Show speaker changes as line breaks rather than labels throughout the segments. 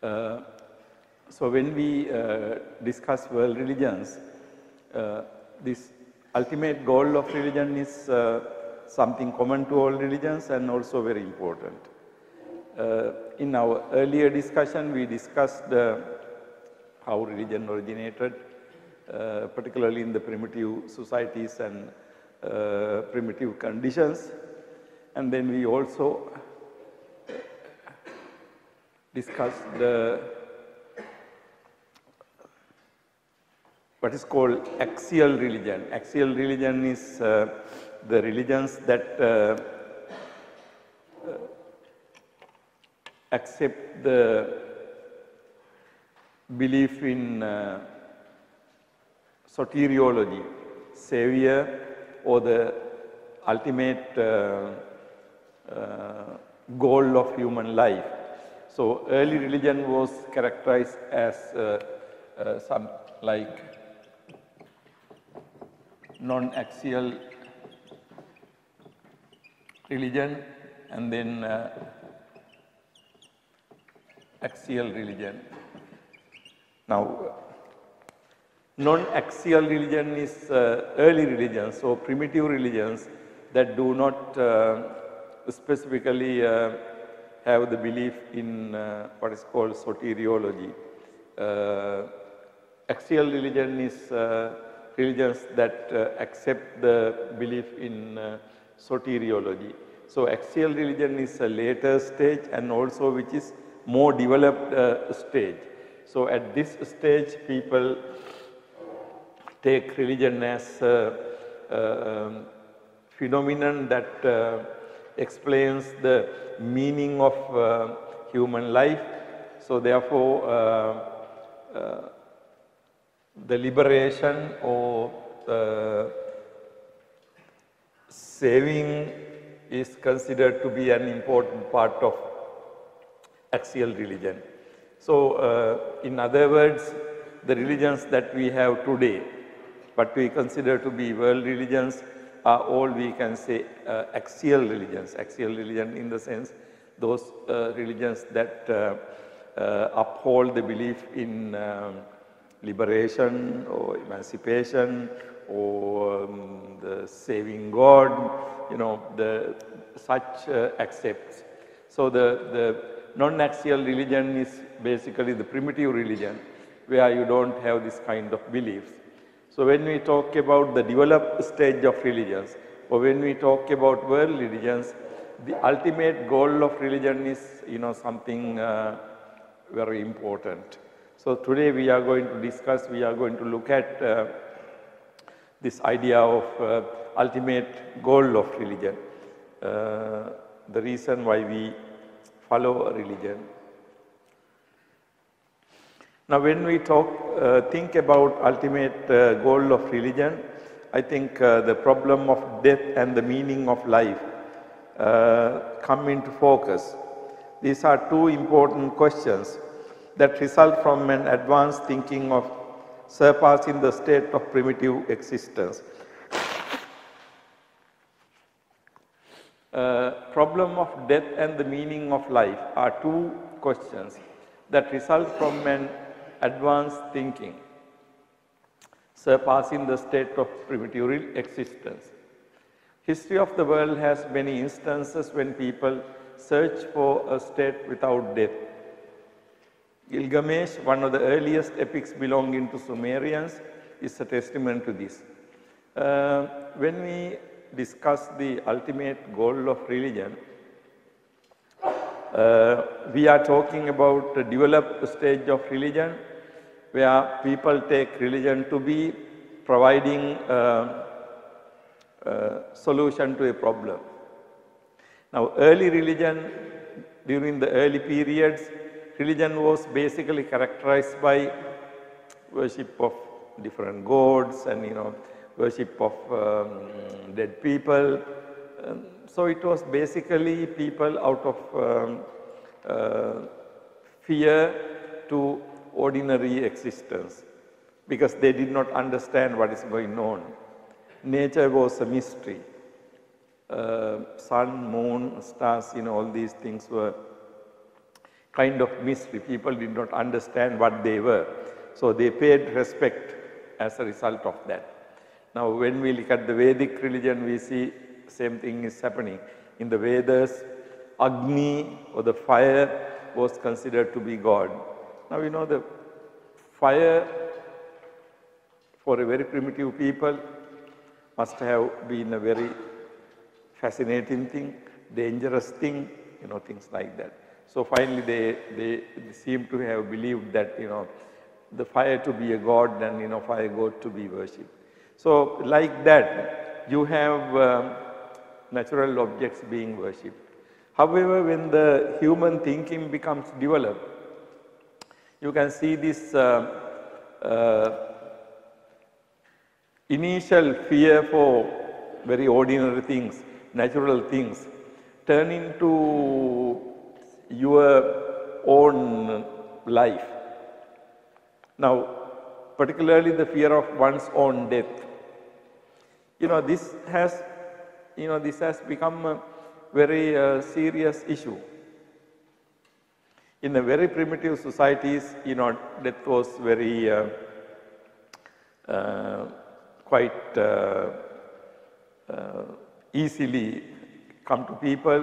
Uh, so when we discuss world religions, this ultimate goal of religion is something common to all religions and also very important. In our earlier discussion, we discussed how religion originated, particularly in the primitive societies and primitive conditions. And then we also discussed what is called axial religion. Axial religion is the religions that accept the belief in soteriology, savior, or the ultimate goal of human life. So early religion was characterized as some like non-axial religion and then axial religion. Now, non-axial religion is early religion, so primitive religions that do not specifically have the belief in what is called soteriology. Axial religion is religions that accept the belief in soteriology. So axial religion is a later stage and also which is more developed stage. So at this stage people take religion as a phenomenon that explains the meaning of human life. So therefore the liberation or saving is considered to be an important part of axial religion. So in other words, the religions that we have today, what we consider to be world religions, are all we can say axial religions. Axial religion in the sense those religions that uphold the belief in liberation or emancipation or the saving God, such accepts. So the non-axial religion is basically the primitive religion where you don't have this kind of beliefs. So when we talk about the developed stage of religions or when we talk about world religions, the ultimate goal of religion is something very important. So today we are going to look at this idea of ultimate goal of religion, the reason why we follow a religion. Now when we think about ultimate goal of religion, I think the problem of death and the meaning of life come into focus. These are two important questions that result from an advanced thinking of surpassing the state of primitive existence. Problem of death and the meaning of life are two questions that result from an advanced thinking surpassing the state of primitive existence. History of the world has many instances when people search for a state without death. Gilgamesh, one of the earliest epics belonging to Sumerians, is a testament to this. When we discuss the ultimate goal of religion, we are talking about a developed stage of religion where people take religion to be providing solution to a problem. Now early religion, during the early periods, religion was basically characterized by worship of different gods and worship of dead people. So it was basically people out of fear to ordinary existence because they did not understand what is going on. Nature was a mystery. Sun, moon, stars, all these things were kind of mystery. People did not understand what they were. So they paid respect as a result of that. Now when we look at the Vedic religion, we see same thing is happening. In the Vedas, Agni or the fire was considered to be God. Now we know the fire for a very primitive people must have been a very fascinating thing, dangerous thing, things like that. So finally they seem to have believed that, the fire to be a god and, fire god to be worshipped. So like that, you have natural objects being worshipped. However, when the human thinking becomes developed, you can see this initial fear for very ordinary things, natural things, turn into your own life. Now, particularly the fear of one's own death. This has become a very serious issue. In the very primitive societies, death was very quite easily come to people.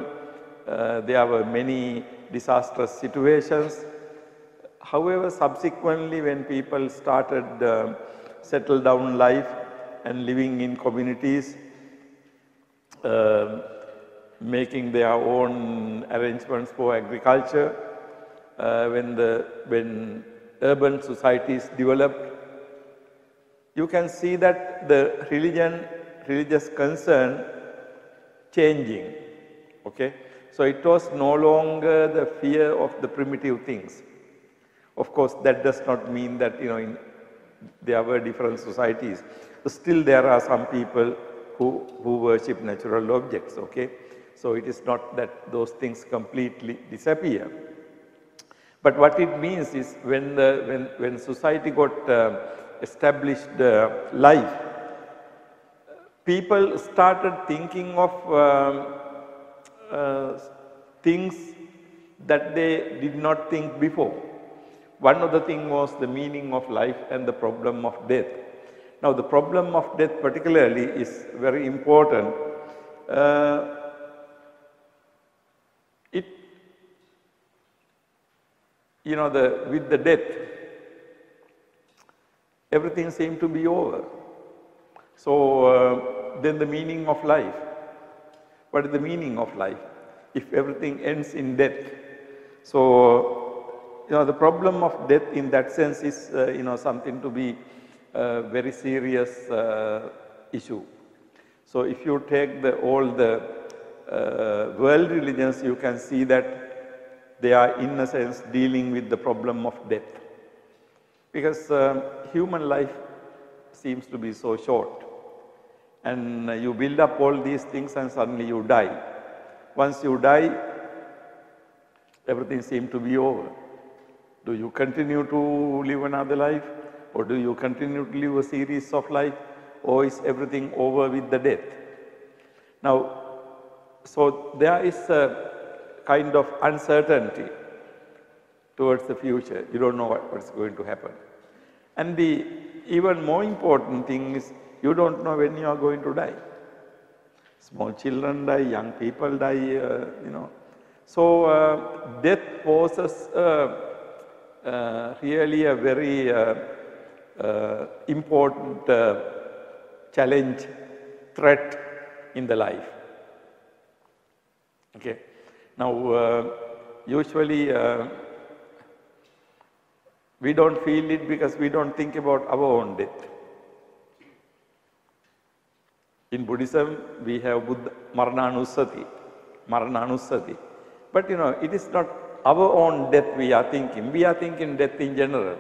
There were many disastrous situations. However, subsequently when people started settle down life and living in communities, making their own arrangements for agriculture, when urban societies developed, you can see that the religious concern changing, okay. So it was no longer the fear of the primitive things. Of course, that does not mean that, there were different societies. Still there are some people who worship natural objects, okay. So it is not that those things completely disappear. But what it means is when society got established life, people started thinking of things that they did not think before. One of the things was the meaning of life and the problem of death. Now the problem of death particularly is very important. With the death, everything seemed to be over. So then the meaning of life. What is the meaning of life if everything ends in death? So the problem of death in that sense is something to be a very serious issue. So if you take all the world religions, you can see that they are in a sense dealing with the problem of death. Because human life seems to be so short. And you build up all these things and suddenly you die. Once you die, everything seems to be over. Do you continue to live another life? Or do you continue to live a series of life? Or is everything over with the death? Now, so there is a kind of uncertainty towards the future. You don't know what's going to happen. And the even more important thing is you don't know when you are going to die. Small children die, young people die, So death poses really a very important challenge, threat in the life. Okay. Now, usually we don't feel it because we don't think about our own death. In Buddhism, we have Buddha Marananusati. But it is not our own death we are thinking. We are thinking death in general.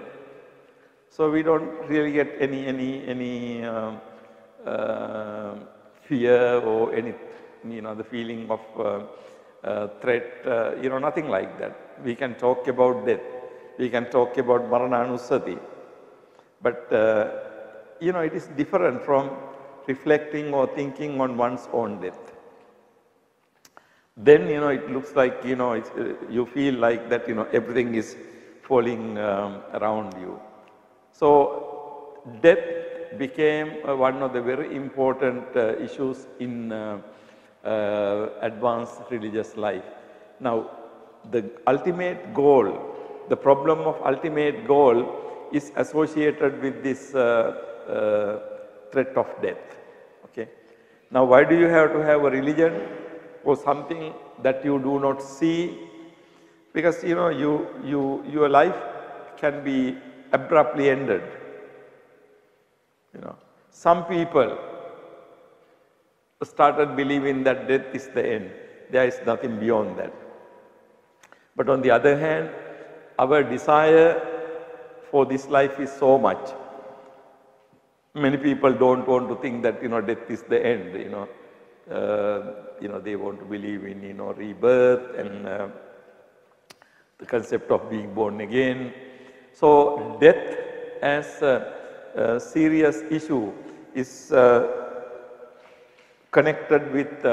So we don't really get any fear or any, the feeling of threat, nothing like that. We can talk about death. We can talk about Marananusati. But, it is different from reflecting or thinking on one's own death. then, it looks like, you feel like that, everything is falling around you. So, death became one of the very important issues in advanced religious life. Now, the ultimate goal, the problem of ultimate goal is associated with this threat of death. Okay. Now, why do you have to have a religion or something that you do not see? Because your life can be abruptly ended. Some people started believing that death is the end. There is nothing beyond that. But on the other hand, our desire for this life is so much. Many people don't want to think that death is the end. They want to believe in rebirth and the concept of being born again. So death as a serious issue is connected with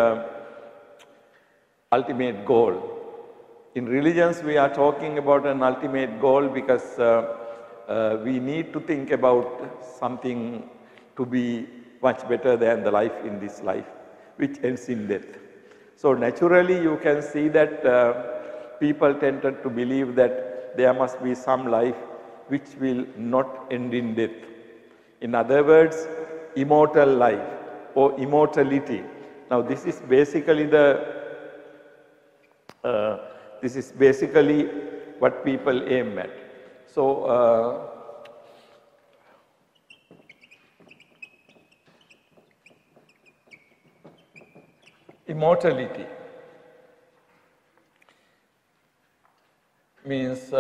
ultimate goal. In religions, we are talking about an ultimate goal because we need to think about something to be much better than the life in this life, which ends in death. So naturally, you can see that people tended to believe that there must be some life which will not end in death. In other words, immortal life or immortality. Now, this is basically what people aim at. So, immortality means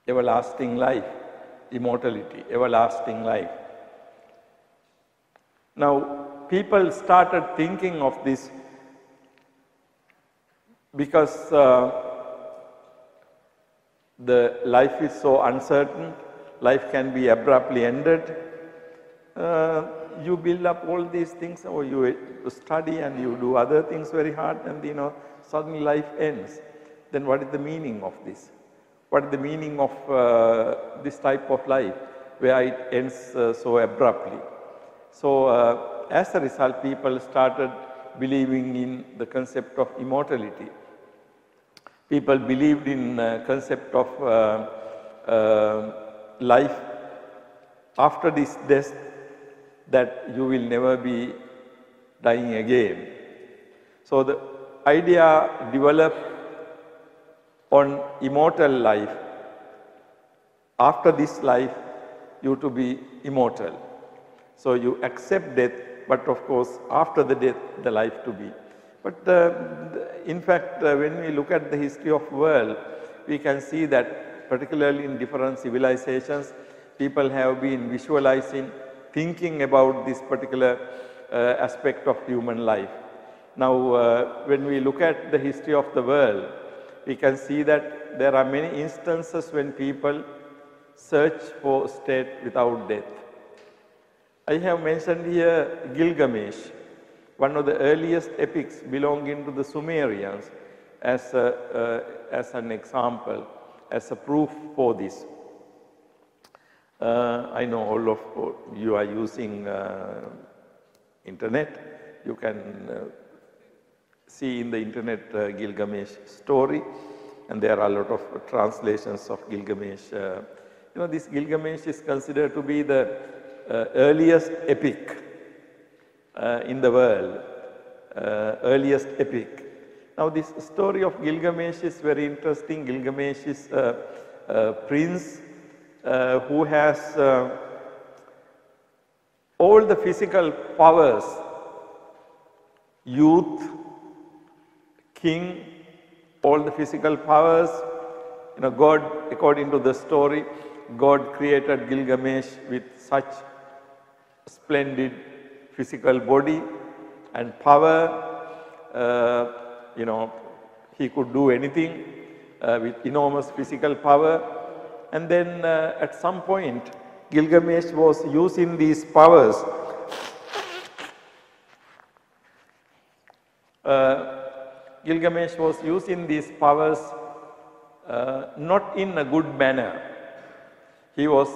everlasting life, immortality, everlasting life. Now, people started thinking of this because the life is so uncertain, life can be abruptly ended. You build up all these things, or you study and you do other things very hard, and suddenly life ends. Then what is the meaning of this? What is the meaning of this type of life where it ends so abruptly? So as a result, people started believing in the concept of immortality. People believed in concept of life after this death, that you will never be dying again. So the idea developed on immortal life. After this life, you to be immortal. So you accept death, but of course after the death, the life to be. But in fact, when we look at the history of the world, we can see that particularly in different civilizations, people have been visualizing, thinking about this particular aspect of human life. Now, when we look at the history of the world, we can see that there are many instances when people search for state without death. I have mentioned here Gilgamesh, one of the earliest epics belonging to the Sumerians, as an example, as a proof for this. I know all of you are using internet. You can see in the internet Gilgamesh story, and there are a lot of translations of Gilgamesh. This Gilgamesh is considered to be the earliest epic in the world, earliest epic. Now, this story of Gilgamesh is very interesting. Gilgamesh is a prince who has all the physical powers, youth, king, all the physical powers. God, according to the story, God created Gilgamesh with such splendid physical body and power. He could do anything with enormous physical power. And then at some point, Gilgamesh was using these powers. Gilgamesh was using these powers not in a good manner. He was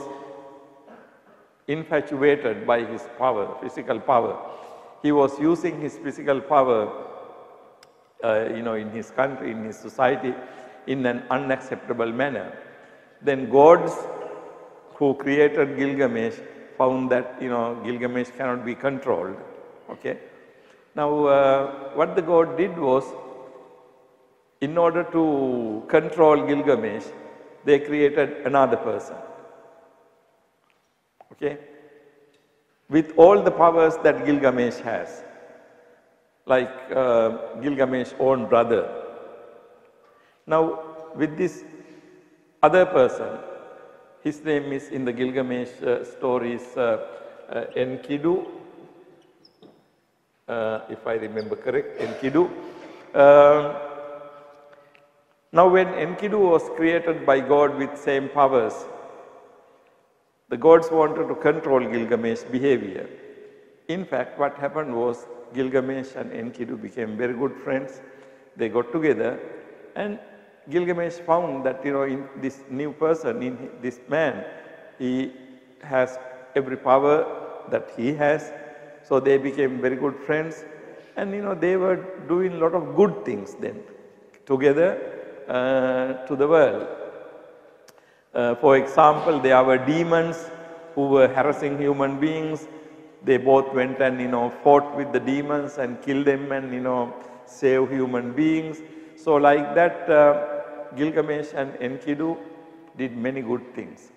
infatuated by his power, physical power. He was using his physical power, in his country, in his society, in an unacceptable manner. Then gods who created Gilgamesh found that, Gilgamesh cannot be controlled. Okay. Now, what the god did was, in order to control Gilgamesh, they created another person. Okay, with all the powers that Gilgamesh has, like Gilgamesh's own brother. Now, with this other person, his name is in the Gilgamesh stories Enkidu, if I remember correct, Enkidu. Now, when Enkidu was created by God with same powers, the gods wanted to control Gilgamesh's behavior. In fact, what happened was Gilgamesh and Enkidu became very good friends. They got together, and Gilgamesh found that, in this new person, in this man, he has every power that he has. So they became very good friends, and they were doing a lot of good things then together to the world. For example, there were demons who were harassing human beings. They both went and fought with the demons and killed them and save human beings. So like that, Gilgamesh and Enkidu did many good things.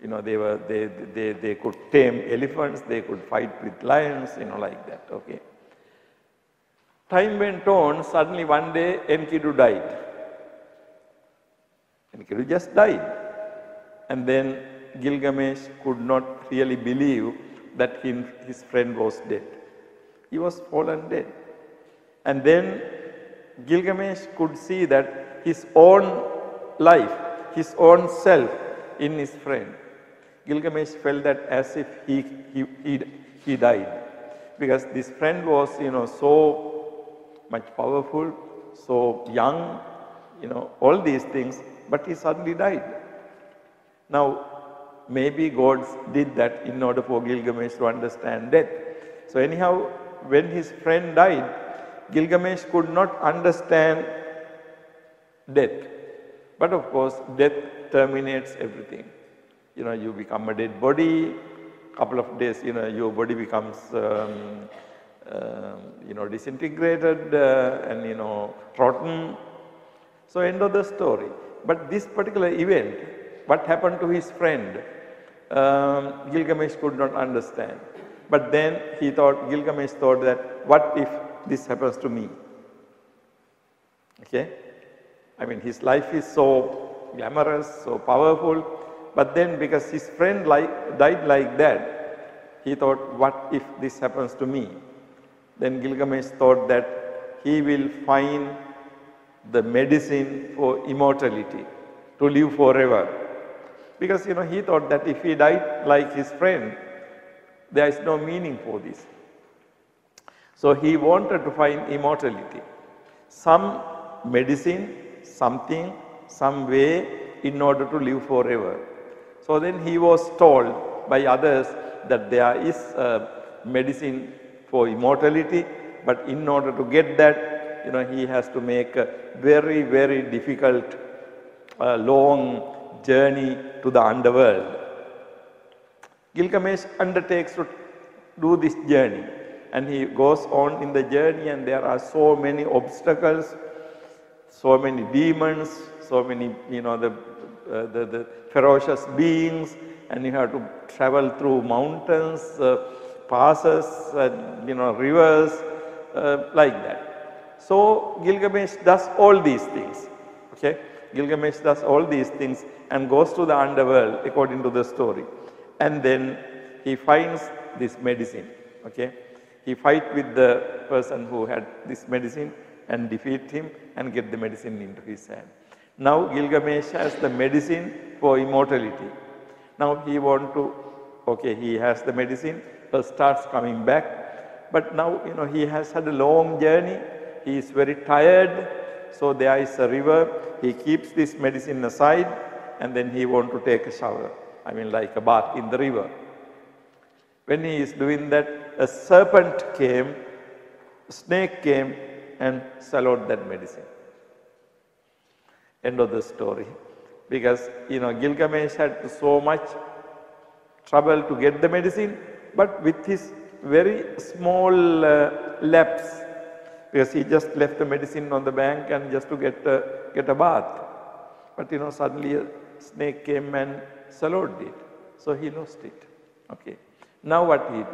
They could tame elephants, they could fight with lions, like that. Okay. Time went on. Suddenly one day Enkidu died. Enkidu just died. And then Gilgamesh could not really believe that his friend was dead. He was fallen dead. And then Gilgamesh could see that his own life, his own self in his friend. Gilgamesh felt that as if he died, because this friend was so much powerful, so young, all these things, but he suddenly died. Now, maybe gods did that in order for Gilgamesh to understand death. So anyhow, when his friend died, Gilgamesh could not understand death. But of course, death terminates everything. You become a dead body, couple of days, your body becomes, disintegrated and, rotten. So end of the story. But this particular event, what happened to his friend, Gilgamesh could not understand. But then Gilgamesh thought that, what if this happens to me? Okay? I mean, his life is so glamorous, so powerful, but then because his friend died like that, he thought, what if this happens to me? Then Gilgamesh thought that he will find the medicine for immortality, to live forever. Because he thought that if he died like his friend, there is no meaning for this. So he wanted to find immortality. Some medicine, something, some way in order to live forever. So then he was told by others that there is a medicine for immortality, but in order to get that, he has to make a very, very difficult, long journey to the underworld. Gilgamesh undertakes to do this journey, and he goes on in the journey, and there are so many obstacles, so many demons, so many, the ferocious beings, and you have to travel through mountains, passes, rivers, like that. So Gilgamesh does all these things. Okay, Gilgamesh does all these things and goes to the underworld according to the story, and then he finds this medicine. Okay, he fights with the person who had this medicine and defeat him and get the medicine into his hand. Now Gilgamesh has the medicine for immortality. Now he want to, okay, he has the medicine, starts coming back. But now, he has had a long journey. He is very tired. So there is a river. He keeps this medicine aside and then he want to take a shower. I mean like a bath in the river. When he is doing that, a serpent came, a snake came and swallowed that medicine. End of the story. Because, Gilgamesh had so much trouble to get the medicine, but with his very small lapse, because he just left the medicine on the bank and just to get a bath. But, suddenly a snake came and swallowed it. So he lost it. Okay. Now what he did?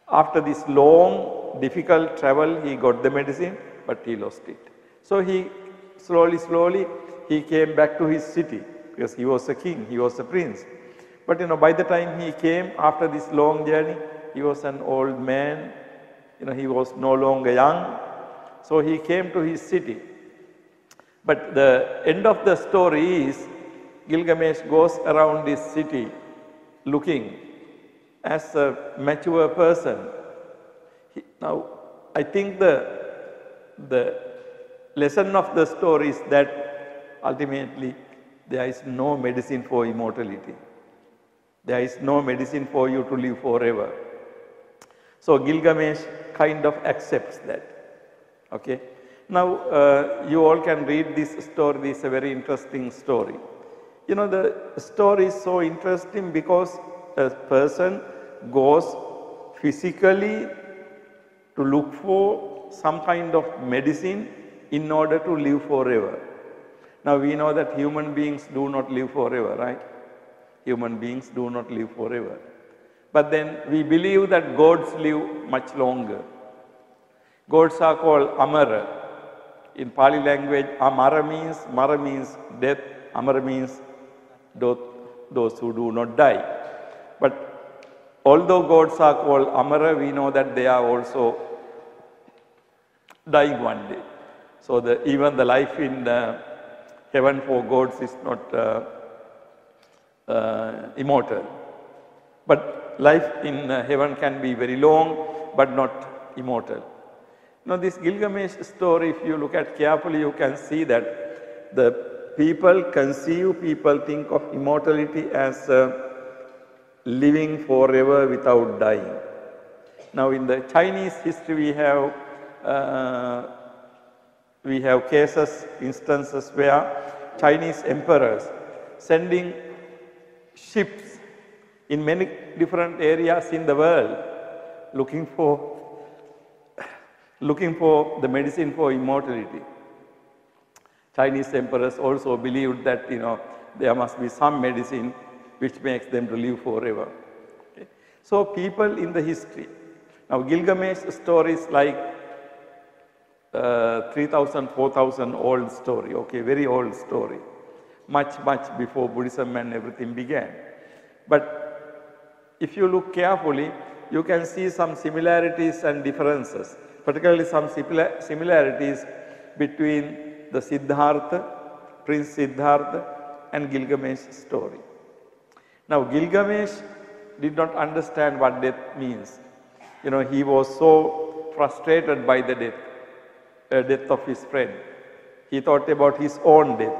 After this long, difficult travel, he got the medicine, but he lost it. So he slowly, he came back to his city because he was a king, he was a prince. But by the time he came after this long journey, he was an old man, he was no longer young. So he came to his city. But the end of the story is Gilgamesh goes around this city looking as a mature person. Now, I think the lesson of the story is that ultimately there is no medicine for immortality. There is no medicine for you to live forever. So Gilgamesh kind of accepts that. Okay. Now you all can read this story. This is a very interesting story. The story is so interesting because a person goes physically to look for some kind of medicine in order to live forever. Now we know that human beings do not live forever, right? Human beings do not live forever. But then we believe that gods live much longer. Gods are called Amara. In Pali language, Mara means death, Amara means those who do not die. But although gods are called Amara, we know that they are also dying one day. So even the life in heaven for gods is not immortal. But life in heaven can be very long, but not immortal. Now this Gilgamesh story, if you look at carefully, you can see that the people think of immortality as living forever without dying. Now in the Chinese history we have instances where Chinese emperors sending ships in many different areas in the world looking for the medicine for immortality. Chinese emperors also believed that there must be some medicine which makes them to live forever. Okay. So people in the history. Now Gilgamesh story is like 3,000, 4,000 old story, okay, very old story. Much before Buddhism and everything began. But if you look carefully, you can see some similarities and differences, particularly some similarities between the Siddhartha, Prince Siddhartha and Gilgamesh story. Now Gilgamesh did not understand what death means. He was so frustrated by the death of his friend. He thought about his own death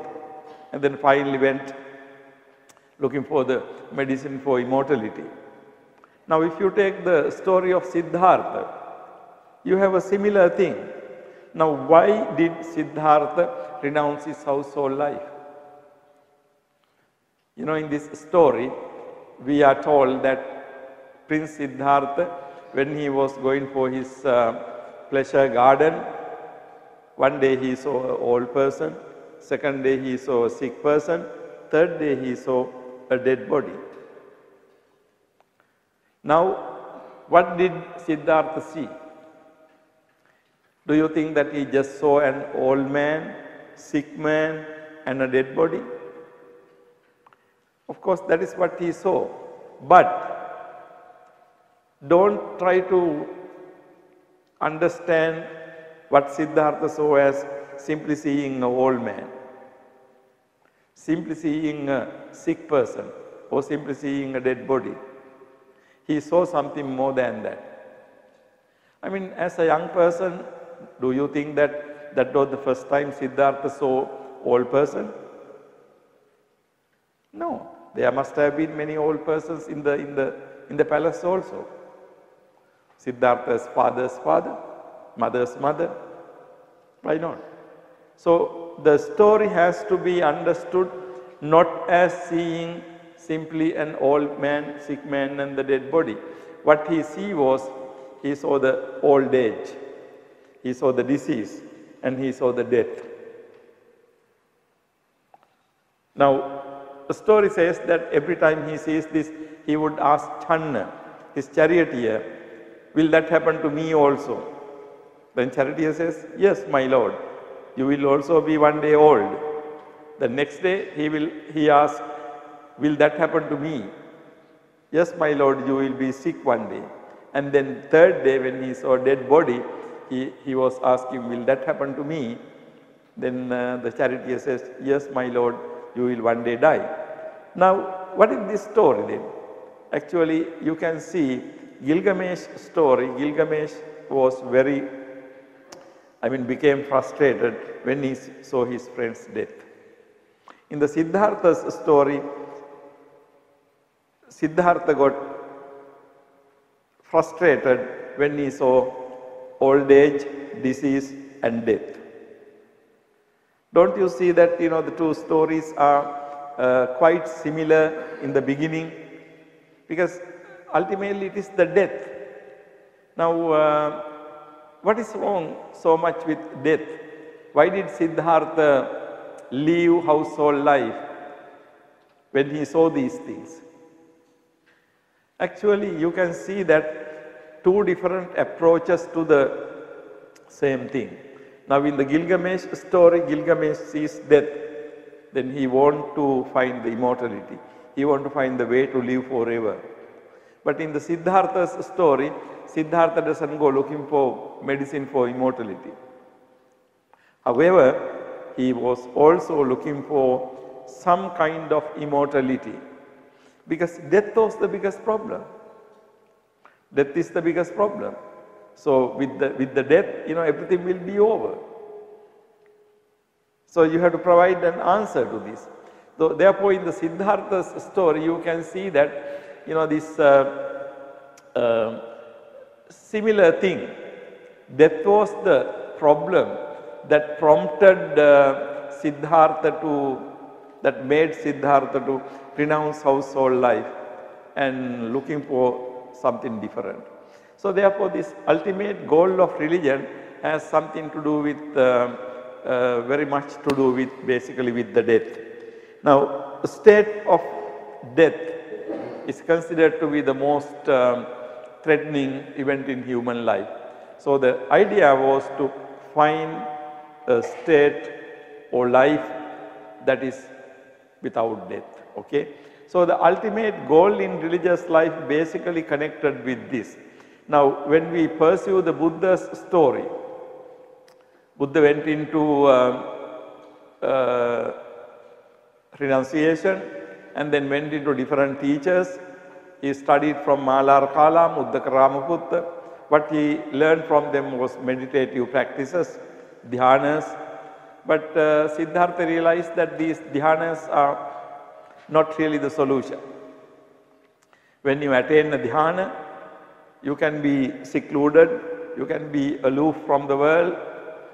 and then finally went looking for the medicine for immortality. Now if you take the story of Siddhartha, you have a similar thing. Now why did Siddhartha renounce his household life? In this story, we are told that Prince Siddhartha, when he was going for his pleasure garden, one day he saw an old person, second day he saw a sick person, third day he saw a dead body. Now, what did Siddhartha see? Do you think that he just saw an old man, sick man and a dead body? Of course, that is what he saw. But don't try to understand what Siddhartha saw as simply seeing an old man. simply seeing a sick person or simply seeing a dead body. He saw something more than that. I mean, as a young person, do you think that that was the first time Siddhartha saw old person? No. There must have been many old persons in the palace also. Siddhartha's father's father, mother's mother. Why not? So the story has to be understood not as seeing simply an old man, sick man and the dead body. What he he saw the old age, he saw the disease and he saw the death. Now the story says that every time he sees this, he would ask Channa, his charioteer, will that happen to me also? Then charioteer says, yes, my lord, you will also be one day old. The next day he asks, will that happen to me? Yes, my lord, you will be sick one day. And then third day when he saw a dead body, he was asking, will that happen to me? Then the charioteer says, yes, my lord, you will one day die. Now, what is this story then? Actually, you can see Gilgamesh's story. Gilgamesh was became frustrated when he saw his friend's death. In the Siddhartha's story, Siddhartha got frustrated when he saw old age, disease and death. Don't you see that the two stories are quite similar in the beginning? Because ultimately it is the death. Now what is wrong so much with death? Why did Siddhartha leave household life when he saw these things? Actually, you can see that two different approaches to the same thing. Now in the Gilgamesh story, Gilgamesh sees death, then he wants to find the immortality. He wants to find the way to live forever. But in the Siddhartha's story, Siddhartha doesn't go looking for medicine for immortality. However, he was also looking for some kind of immortality, because death was the biggest problem. Death is the biggest problem. So with the death, everything will be over. So you have to provide an answer to this. So therefore, in the Siddhartha's story, you can see that this similar thing. Death was the problem that prompted that made Siddhartha to renounce household life and looking for something different. So therefore, this ultimate goal of religion has something to do with, very much to do with basically with the death. Now, the state of death is considered to be the most threatening event in human life. So the idea was to find a state or life that is without death. Okay? So the ultimate goal in religious life basically connected with this. Now when we pursue the Buddha's story, Buddha went into renunciation and then went into different teachers. He studied from Malar Kalam, Uddaka Ramaputta. What he learned from them was meditative practices, dhyanas. But Siddhartha realized that these dhyanas are not really the solution. When you attain a dhyana, you can be secluded, you can be aloof from the world.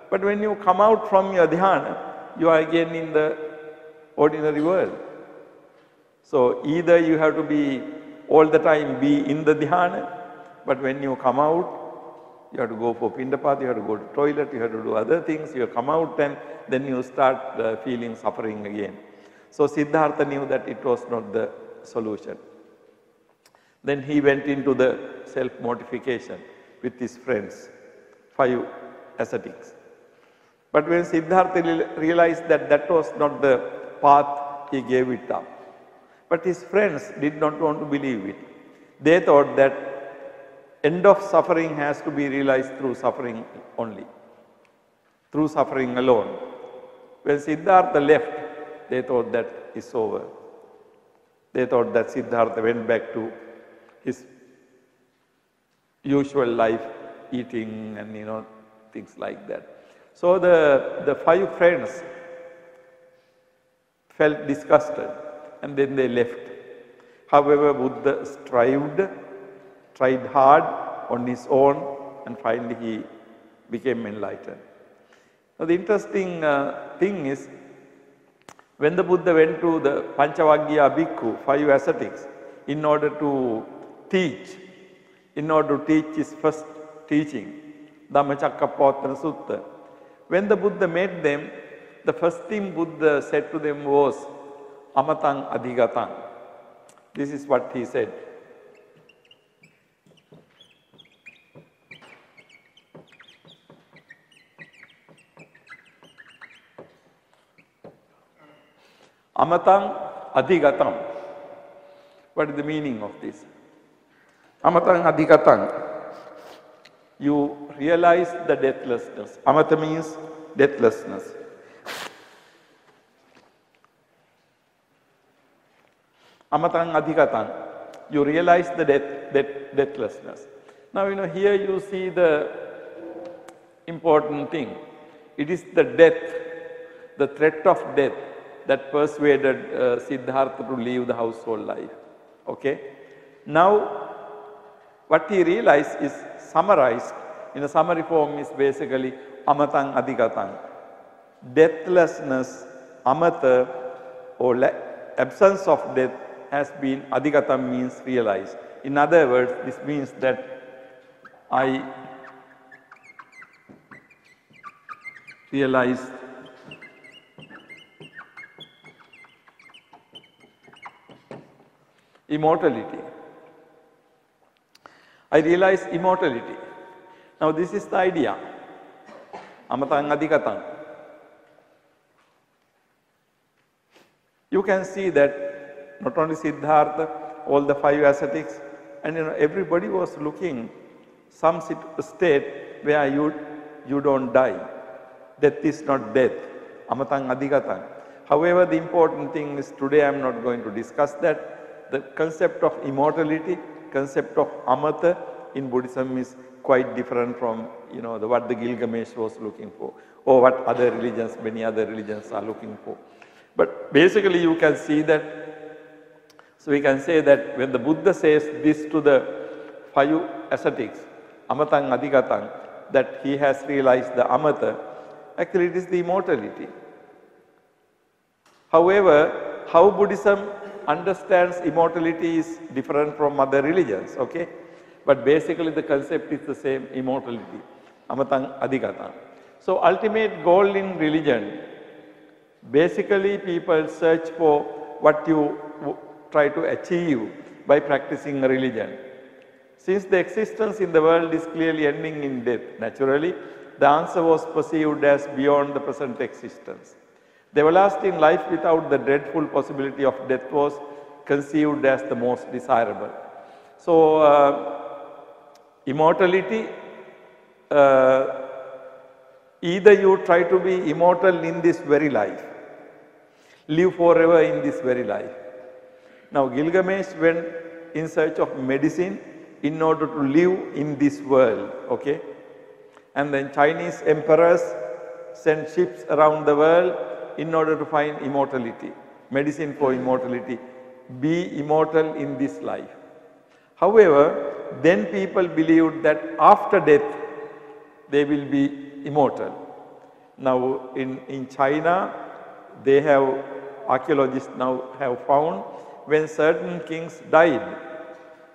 But when you come out from your dhyana, you are again in the ordinary world. So either you have to be all the time be in the dhyana, but when you come out, you have to go for pindapat, you have to go to toilet, you have to do other things, you come out and then you start feeling suffering again. So Siddhartha knew that it was not the solution. Then he went into the self-mortification with his friends, 5 ascetics. But when Siddhartha realized that that was not the path, he gave it up. But his friends did not want to believe it. They thought that end of suffering has to be realized through suffering only, through suffering alone. When Siddhartha left, they thought that it's over. They thought that Siddhartha went back to his usual life, eating and things like that. So the 5 friends felt disgusted and then they left. However, Buddha tried hard on his own, and finally he became enlightened. Now the interesting thing is, when the Buddha went to the Panchavaggiya Bhikkhu, 5 ascetics, in order to teach his first teaching, Dhammacakkappavattana Sutta. When the Buddha met them, the first thing Buddha said to them was, Amatang Adhigatang. This is what he said. Amatang Adhigatam. What is the meaning of this? Amatang Adhigatam. You realize the deathlessness. Amata means deathlessness. Amatang Adhigatam. You realize the deathlessness. Now, here you see the important thing. It is the death, the threat of death, that persuaded Siddhartha to leave the household life. Okay? Now, what he realized is summarized in a summary form is basically Amatang Adhigatang. Deathlessness, Amata, or absence of death, has been, Adhigatam means realized. In other words, this means that I realized immortality. I realize immortality. Now this is the idea. Amatang Adhigatang. You can see that not only Siddhartha, all the 5 ascetics, and everybody was looking some state where you don't die. Death is not death. Amatang Adhigatang. However, the important thing is, today I am not going to discuss that. The concept of immortality, concept of Amata in Buddhism is quite different from what the Gilgamesh was looking for, or what other religions, many other religions are looking for. But basically you can see that. So we can say that when the Buddha says this to the 5 ascetics, Amatang Adhigatang, that he has realized the Amata, actually it is the immortality. However, how Buddhism understands immortality is different from other religions, okay? But basically the concept is the same, immortality, Amatang Adhigatang. So ultimate goal in religion, basically people search for what you try to achieve by practicing a religion. Since the existence in the world is clearly ending in death, naturally, the answer was perceived as beyond the present existence. The everlasting life without the dreadful possibility of death was conceived as the most desirable. So, immortality, either you try to be immortal in this very life, live forever in this very life. Now, Gilgamesh went in search of medicine in order to live in this world, okay? And then Chinese emperors sent ships around the world in order to find immortality, medicine for immortality, be immortal in this life. However, then people believed that after death, they will be immortal. Now, in China, they have, archaeologists now have found, when certain kings died,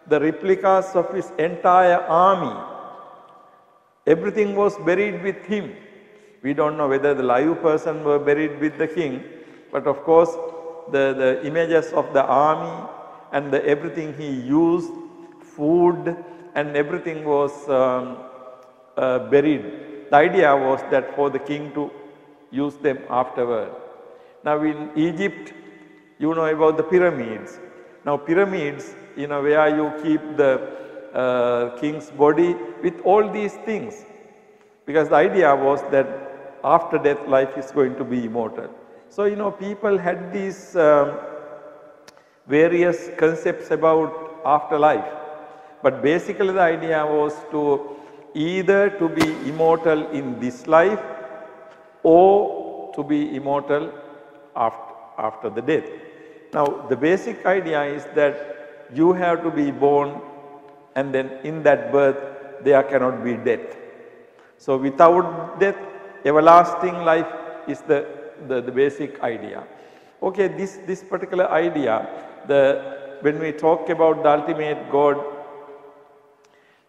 the replicas of his entire army, everything was buried with him. We don't know whether the live person were buried with the king, but of course the images of the army and everything he used, food and everything was buried. The idea was that for the king to use them afterward. Now in Egypt, you know about the pyramids. Now pyramids, where you keep the king's body with all these things. Because the idea was that after death, life is going to be immortal. So, you know, people had these various concepts about afterlife, but basically the idea was to either to be immortal in this life or to be immortal after the death. Now, the basic idea is that you have to be born, and then in that birth there cannot be death. So, without death, everlasting life is the basic idea. Okay, this particular idea, when we talk about the ultimate God,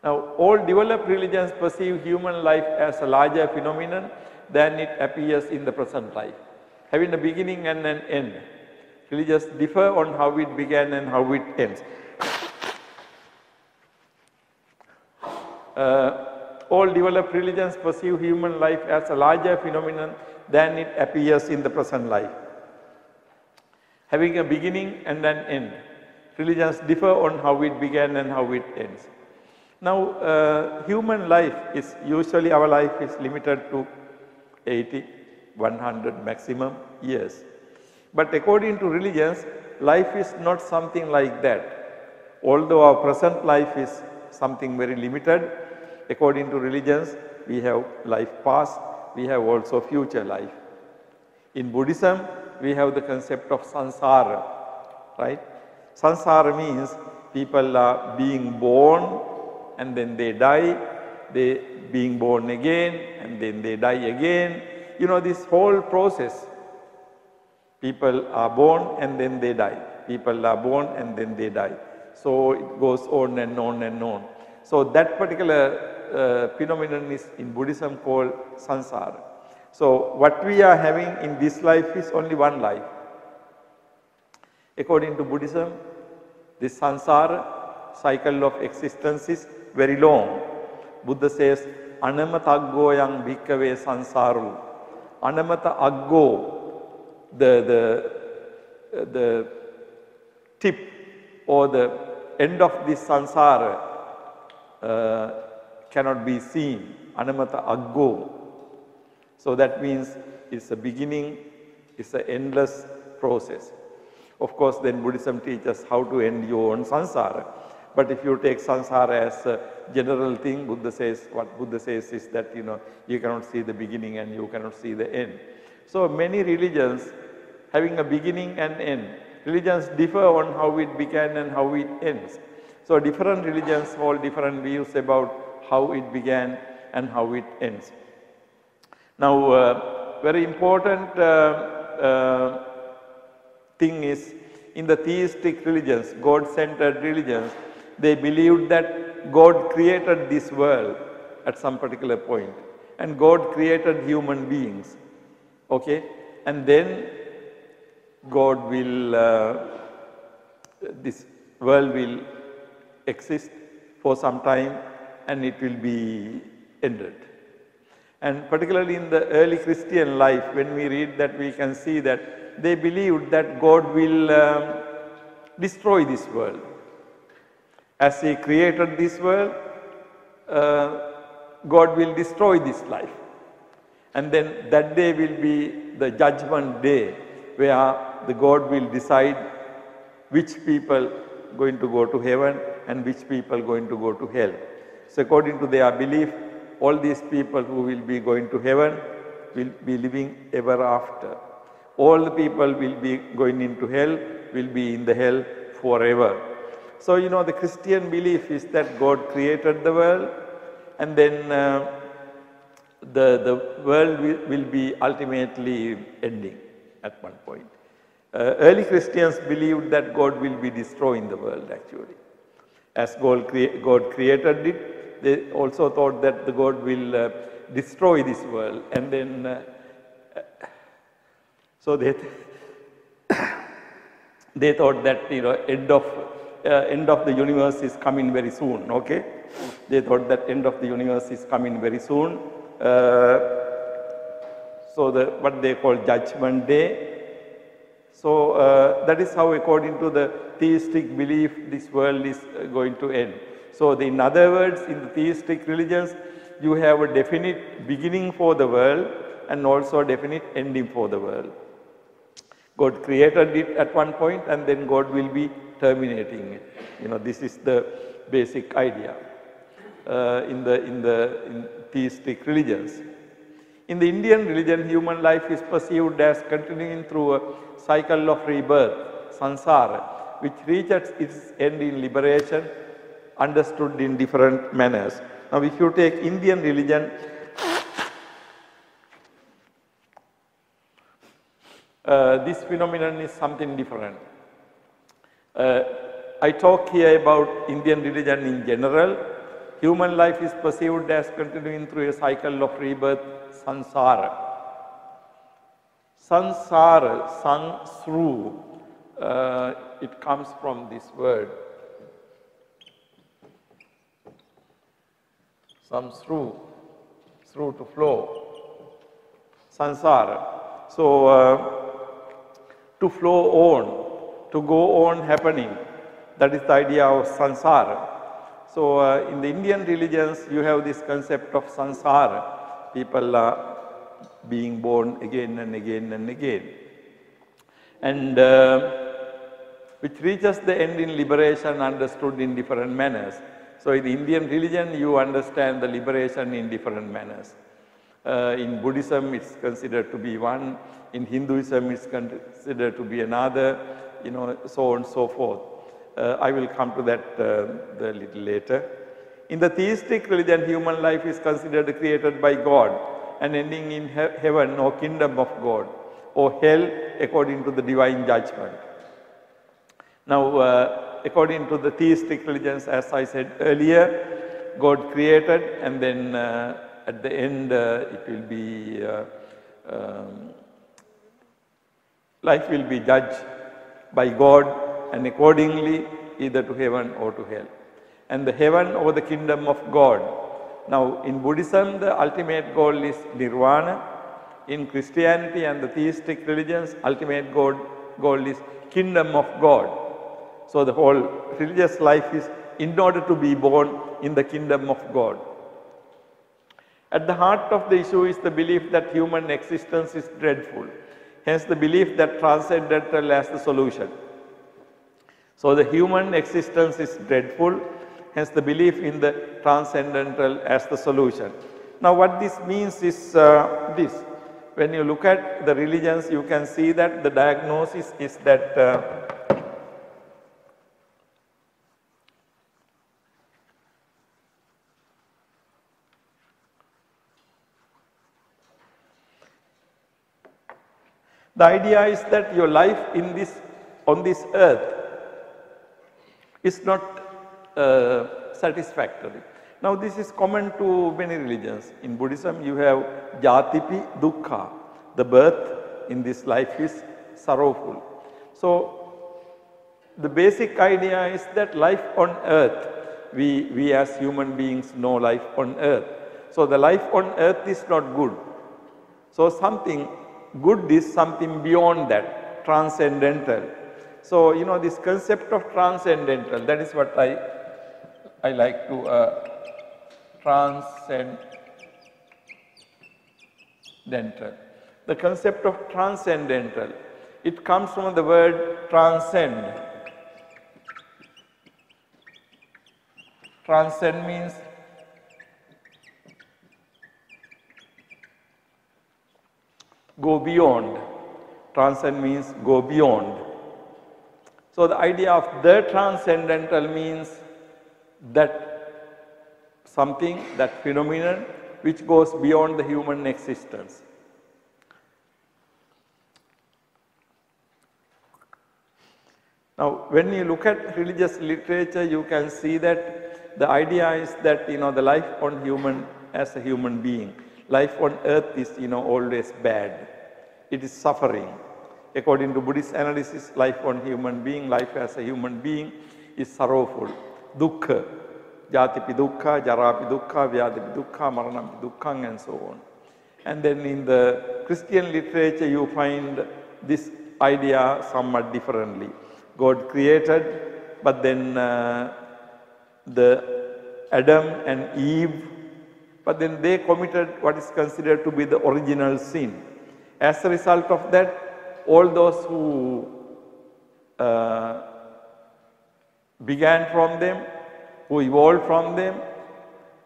now all developed religions perceive human life as a larger phenomenon than it appears in the present life, having a beginning and an end. Religions differ on how it began and how it ends. All developed religions perceive human life as a larger phenomenon than it appears in the present life, having a beginning and an end. Religions differ on how it began and how it ends. Now, human life is usually, our life is limited to 80, 100 maximum years. But according to religions, life is not something like that. Although our present life is something very limited, according to religions, we have life past, we have also future life. In Buddhism, we have the concept of samsara, right? Samsara means people are being born and then they die, they being born again and then they die again. You know, this whole process, people are born and then they die. People are born and then they die. So it goes on and on and on. So that particular phenomenon is in Buddhism called samsara. So what we are having in this life is only one life. According to Buddhism, this samsara cycle of existence is very long. Buddha says, Anamata aggo yang bhikkhave samsaru. Anamata aggo, the tip or the end of this samsara cannot be seen. Anamata aggo. So that means it's a beginning, it's an endless process. Of course, then Buddhism teaches how to end your own samsara. But if you take samsara as a general thing, what Buddha says is that, you know, you cannot see the beginning and you cannot see the end. So many religions having a beginning and end. Religions differ on how it began and how it ends. So different religions hold different views about how it began and how it ends. Now, very important thing is, in the theistic religions, God-centered religions, they believed that God created this world at some particular point, and God created human beings, okay? And then God will, this world will exist for some time and it will be ended. And particularly in the early Christian life, when we read that, we can see that they believed that God will destroy this world. As He created this world, God will destroy this life. And then that day will be the judgment day, where the God will decide which people going to go to heaven and which people going to go to hell. So according to their belief, all these people who will be going to heaven will be living ever after. All the people will be going into hell will be in the hell forever. So, you know, the Christian belief is that God created the world, and then the world will be ultimately ending at one point. Early Christians believed that God will be destroying the world actually. As God created it, they also thought that the God will destroy this world, and then so they thought that, you know, end of the universe is coming very soon. Okay, they thought that end of the universe is coming very soon. So what they call Judgment Day. So that is how, according to the theistic belief, this world is going to end. So in other words, in the theistic religions, you have a definite beginning for the world and also a definite ending for the world. God created it at one point and then God will be terminating it. This is the basic idea in theistic religions. In the Indian religion, human life is perceived as continuing through a cycle of rebirth, samsara, which reaches its end in liberation, understood in different manners. Now, if you take Indian religion, this phenomenon is something different. I talk here about Indian religion in general. Human life is perceived as continuing through a cycle of rebirth, samsara. Samsara, sansru, it comes from this word. Samsru, through to flow, samsara. So, to flow on, to go on happening, that is the idea of samsara. So, in the Indian religions, you have this concept of samsara, people are being born again and again and again, and which reaches the end in liberation, understood in different manners. So, in the Indian religion, you understand the liberation in different manners. In Buddhism, it's considered to be one. In Hinduism, it's considered to be another, so on and so forth. I will come to that a little later. In the theistic religion, human life is considered created by God and ending in heaven or kingdom of God or hell according to the divine judgment. Now, according to the theistic religions, as I said earlier, God created and then at the end it will be, life will be judged by God and accordingly either to heaven or to hell. And the heaven or the kingdom of God. Now, in Buddhism, the ultimate goal is nirvana. In Christianity and the theistic religions, ultimate goal is kingdom of God. So, the whole religious life is in order to be born in the kingdom of God. At the heart of the issue is the belief that human existence is dreadful. Hence, the belief that transcendental as the solution. So, the human existence is dreadful. Hence, the belief in the transcendental as the solution. Now, what this means is this. When you look at the religions, you can see that the diagnosis is that the idea is that your life on this earth is not satisfactory. Now, this is common to many religions. In Buddhism, you have jatipi dukkha. The birth in this life is sorrowful. So, the basic idea is that life on earth, we as human beings know life on earth. So, the life on earth is not good. So, something good is something beyond that, transcendental. So, this concept of transcendental, that is what I like to transcendental. The concept of transcendental, it comes from the word transcend. Transcend means go beyond. Transcend means go beyond. So, the idea of the transcendental means that something, that phenomenon which goes beyond the human existence. Now, when you look at religious literature, you can see that the idea is that the life on human as a human being, life on earth is always bad. It is suffering. According to Buddhist analysis, life on human being, life as a human being is sorrowful. Dukkha, jatipi dukkha, jarapi dukkha, vyadipi dukkha, maranampi dukkha, and so on. And then in the Christian literature, you find this idea somewhat differently. God created, but then the Adam and Eve, but then they committed what is considered to be the original sin. As a result of that, all those who began from them, who evolved from them,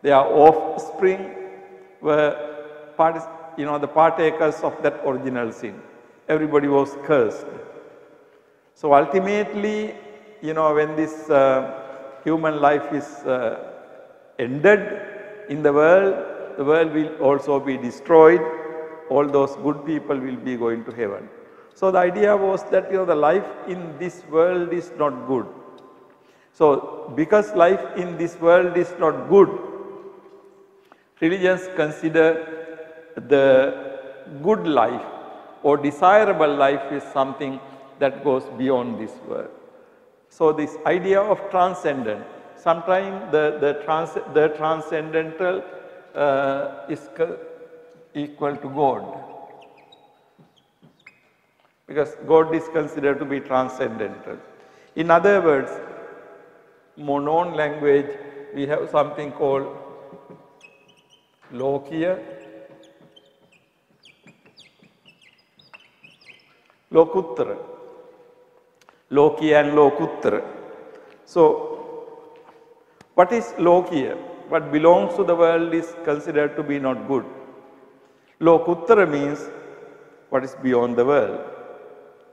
their offspring were the partakers of that original sin. Everybody was cursed. So ultimately, when this human life is ended in the world will also be destroyed. All those good people will be going to heaven. So the idea was that the life in this world is not good. So because life in this world is not good, religions consider the good life or desirable life is something that goes beyond this world. So this idea of transcendent, sometimes the transcendental is equal to God, because God is considered to be transcendental. In other words, known language, we have something called Lokiya, Lokuttara. Lokiya and Lokuttara. So, what is Lokiya? What belongs to the world is considered to be not good. Lokuttara means what is beyond the world.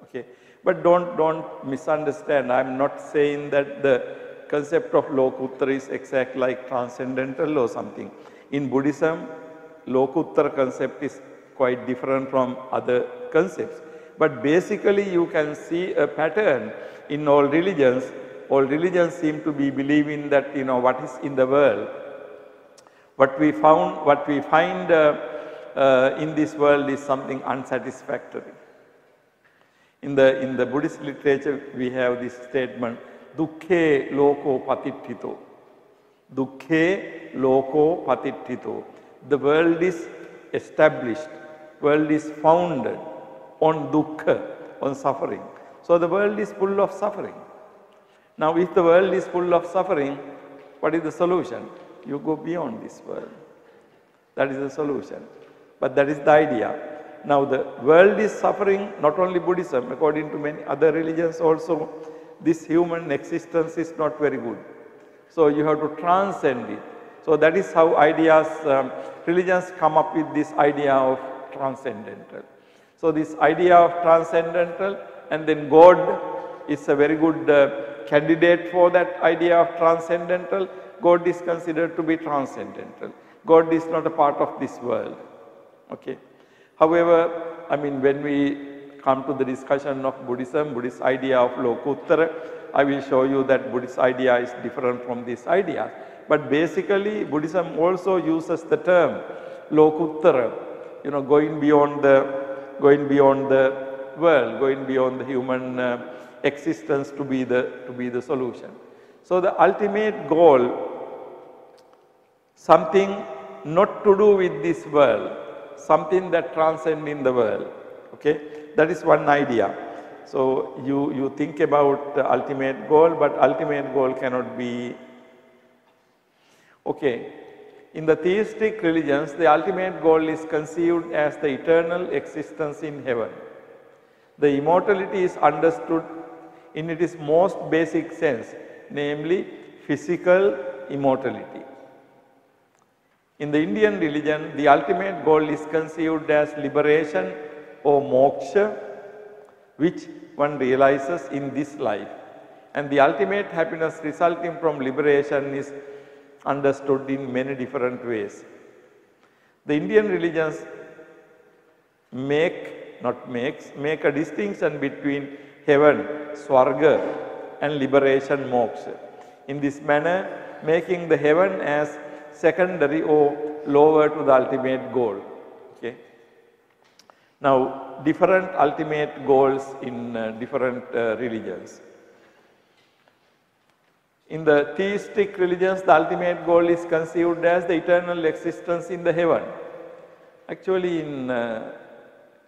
Okay. But don't misunderstand. I am not saying that the concept of Lokuttara is exact like transcendental or something. In Buddhism, Lokuttara concept is quite different from other concepts. But basically you can see a pattern in all religions. All religions seem to be believing that what is in the world, what we find in this world is something unsatisfactory. In the Buddhist literature, we have this statement, Dukkhe loko patittito. Dukkhe loko patittito. The world is established, world is founded on dukkha, on suffering. So the world is full of suffering. Now if the world is full of suffering, what is the solution? You go beyond this world. That is the solution. But that is the idea. Now the world is suffering, not only Buddhism, according to many other religions also, this human existence is not very good. So you have to transcend it. So that is how religions come up with this idea of transcendental. So this idea of transcendental, and then God is a very good candidate for that idea of transcendental. God is considered to be transcendental. God is not a part of this world. Okay. However, when we come to the discussion of Buddhism, Buddhist idea of Lokuttara, I will show you that Buddhist idea is different from this idea. But basically, Buddhism also uses the term Lokuttara, going beyond the world, going beyond the human existence to be the solution. So the ultimate goal, something not to do with this world, something that transcends in the world. Okay, that is one idea. So you think about the ultimate goal, but ultimate goal cannot be. Okay, in the theistic religions, the ultimate goal is conceived as the eternal existence in heaven. The immortality is understood in its most basic sense, namely physical immortality. In the Indian religion, the ultimate goal is conceived as liberation or moksha, which one realizes in this life. And the ultimate happiness resulting from liberation is understood in many different ways. The Indian religions make a distinction between heaven, swarga, and liberation, moksha. In this manner, making the heaven as secondary or lower to the ultimate goal. Okay. Now, different ultimate goals in different religions. In the theistic religions, the ultimate goal is conceived as the eternal existence in the heaven. Actually, in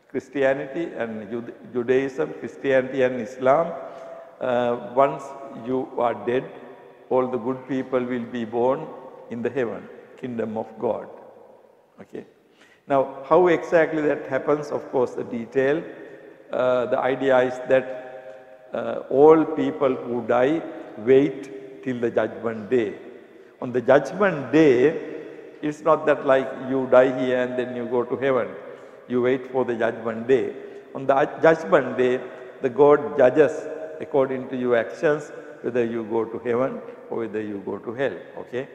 Christianity and Judaism, Christianity and Islam, once you are dead, all the good people will be born in the heaven, kingdom of God. Okay. Now, how exactly that happens, of course, the detail the idea is that all people who die wait till the judgment day. On the judgment day, it's not that like you die here and then you go to heaven. You wait for the judgment day. On the judgment day, the God judges according to your actions, whether you go to heaven or whether you go to hell. Okay?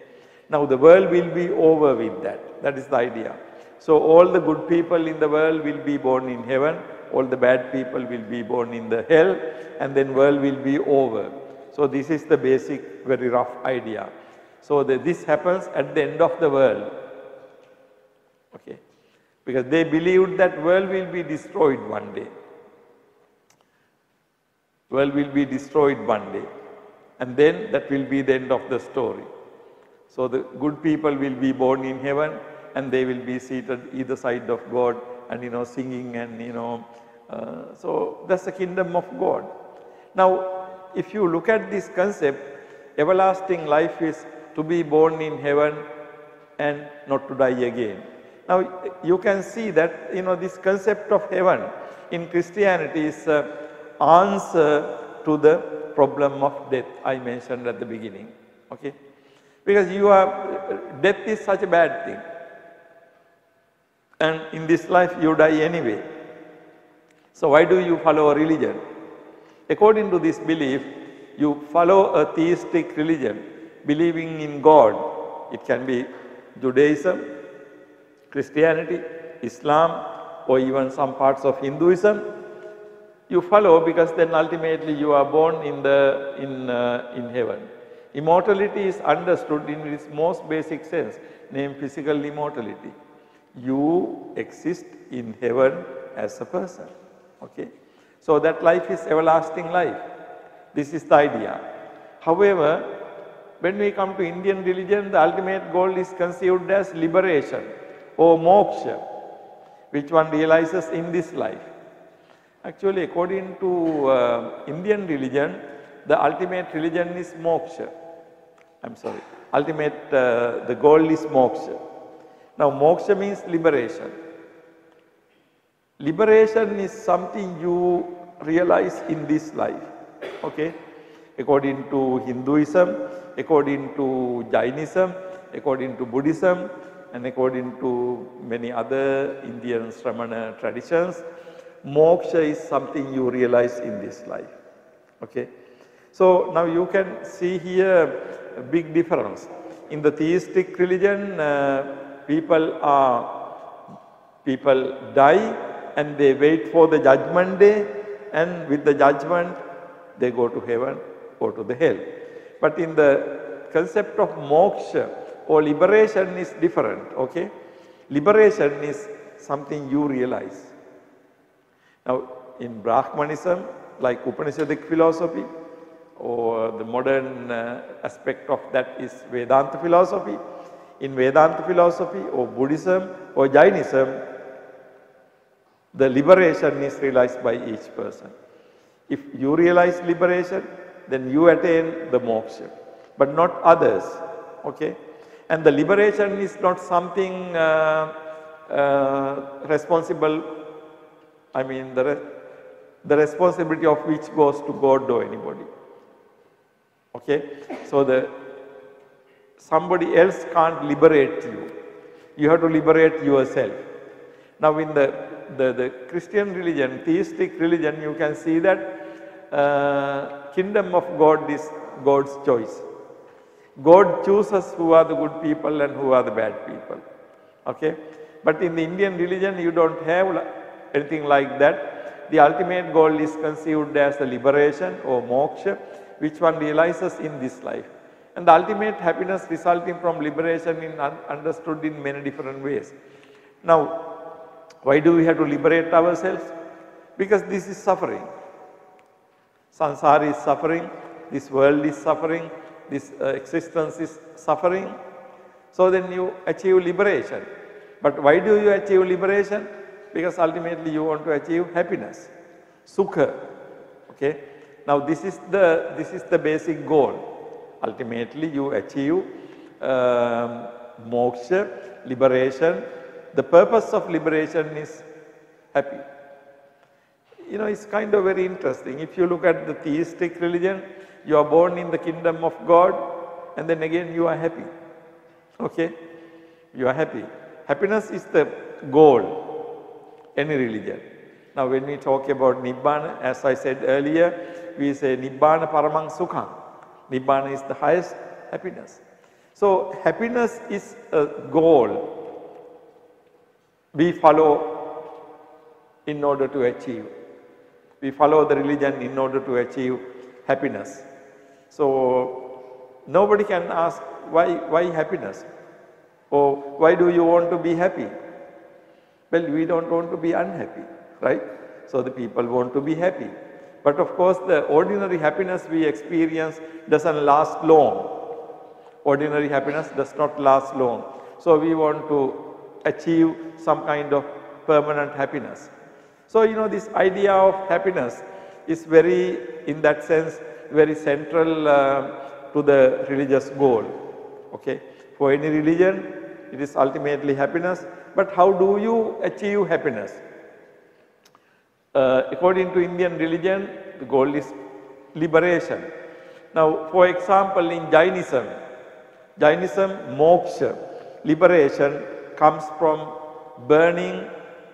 Now the world will be over with that. That is the idea. So all the good people in the world will be born in heaven, all the bad people will be born in the hell, and then world will be over. So this is the basic, very rough idea. So this happens at the end of the world. Okay? Because they believed that world will be destroyed one day. World will be destroyed one day. And then that will be the end of the story. So the good people will be born in heaven and they will be seated either side of God and singing and so that's the kingdom of God. Now if you look at this concept, everlasting life is to be born in heaven and not to die again. Now you can see that this concept of heaven in Christianity is answer to the problem of death I mentioned at the beginning. Okay? Because death is such a bad thing. And in this life you die anyway. So why do you follow a religion? According to this belief, you follow a theistic religion, believing in God. It can be Judaism, Christianity, Islam, or even some parts of Hinduism. You follow because then ultimately you are born in heaven. Immortality is understood in its most basic sense, named physical immortality. You exist in heaven as a person. Okay? So that life is everlasting life. This is the idea. However, when we come to Indian religion, the ultimate goal is conceived as liberation or moksha, which one realizes in this life. Actually, according to Indian religion, the ultimate religion is moksha. The goal is moksha. Now, moksha means liberation. Liberation is something you realize in this life. Okay? According to Hinduism, according to Jainism, according to Buddhism, and according to many other Indian Shramana traditions, moksha is something you realize in this life. Okay? So now you can see here a big difference. In the theistic religion, people die and they wait for the judgment day, and with the judgment they go to heaven or to the hell. But in the concept of moksha or liberation is different. Okay? Liberation is something you realize. Now in Brahmanism, like Upanishadic philosophy, or the modern aspect of that is Vedanta philosophy. In Vedanta philosophy or Buddhism or Jainism, the liberation is realized by each person. If you realize liberation, then you attain the moksha, but not others. Okay? And the liberation is not something responsible, the responsibility of which goes to God or anybody. Okay? So somebody else can't liberate you. You have to liberate yourself. Now in the Christian religion, theistic religion, you can see that kingdom of God is God's choice. God chooses who are the good people and who are the bad people. Okay? But in the Indian religion, you don't have anything like that. The ultimate goal is conceived as the liberation or moksha, which one realizes in this life. And the ultimate happiness resulting from liberation is understood in many different ways. Now, why do we have to liberate ourselves? Because this is suffering. Sansara is suffering, this world is suffering, this existence is suffering. So then you achieve liberation. But why do you achieve liberation? Because ultimately you want to achieve happiness, sukha. Okay? Now this is the basic goal. Ultimately you achieve moksha, liberation. The purpose of liberation is happy. you know, it's kind of very interesting. If you look at the theistic religion, you are born in the kingdom of God and then again you are happy. Okay? You are happy. Happiness is the goal, any religion. Now when we talk about Nibbana, as I said earlier, we say Nibbana Paramang Sukham. Nibbana is the highest happiness. So happiness is a goal we follow in order to achieve. We follow the religion in order to achieve happiness. So nobody can ask why happiness, or why do you want to be happy? Well, we don't want to be unhappy, right? So the people want to be happy. But of course the ordinary happiness we experience doesn't last long. Ordinary happiness does not last long. So we want to achieve some kind of permanent happiness. So you know, this idea of happiness is very, in that sense, very central to the religious goal. Okay? For any religion, it is ultimately happiness. But how do you achieve happiness? According to Indian religion, the goal is liberation. Now, for example, in Jainism, moksha, liberation, comes from burning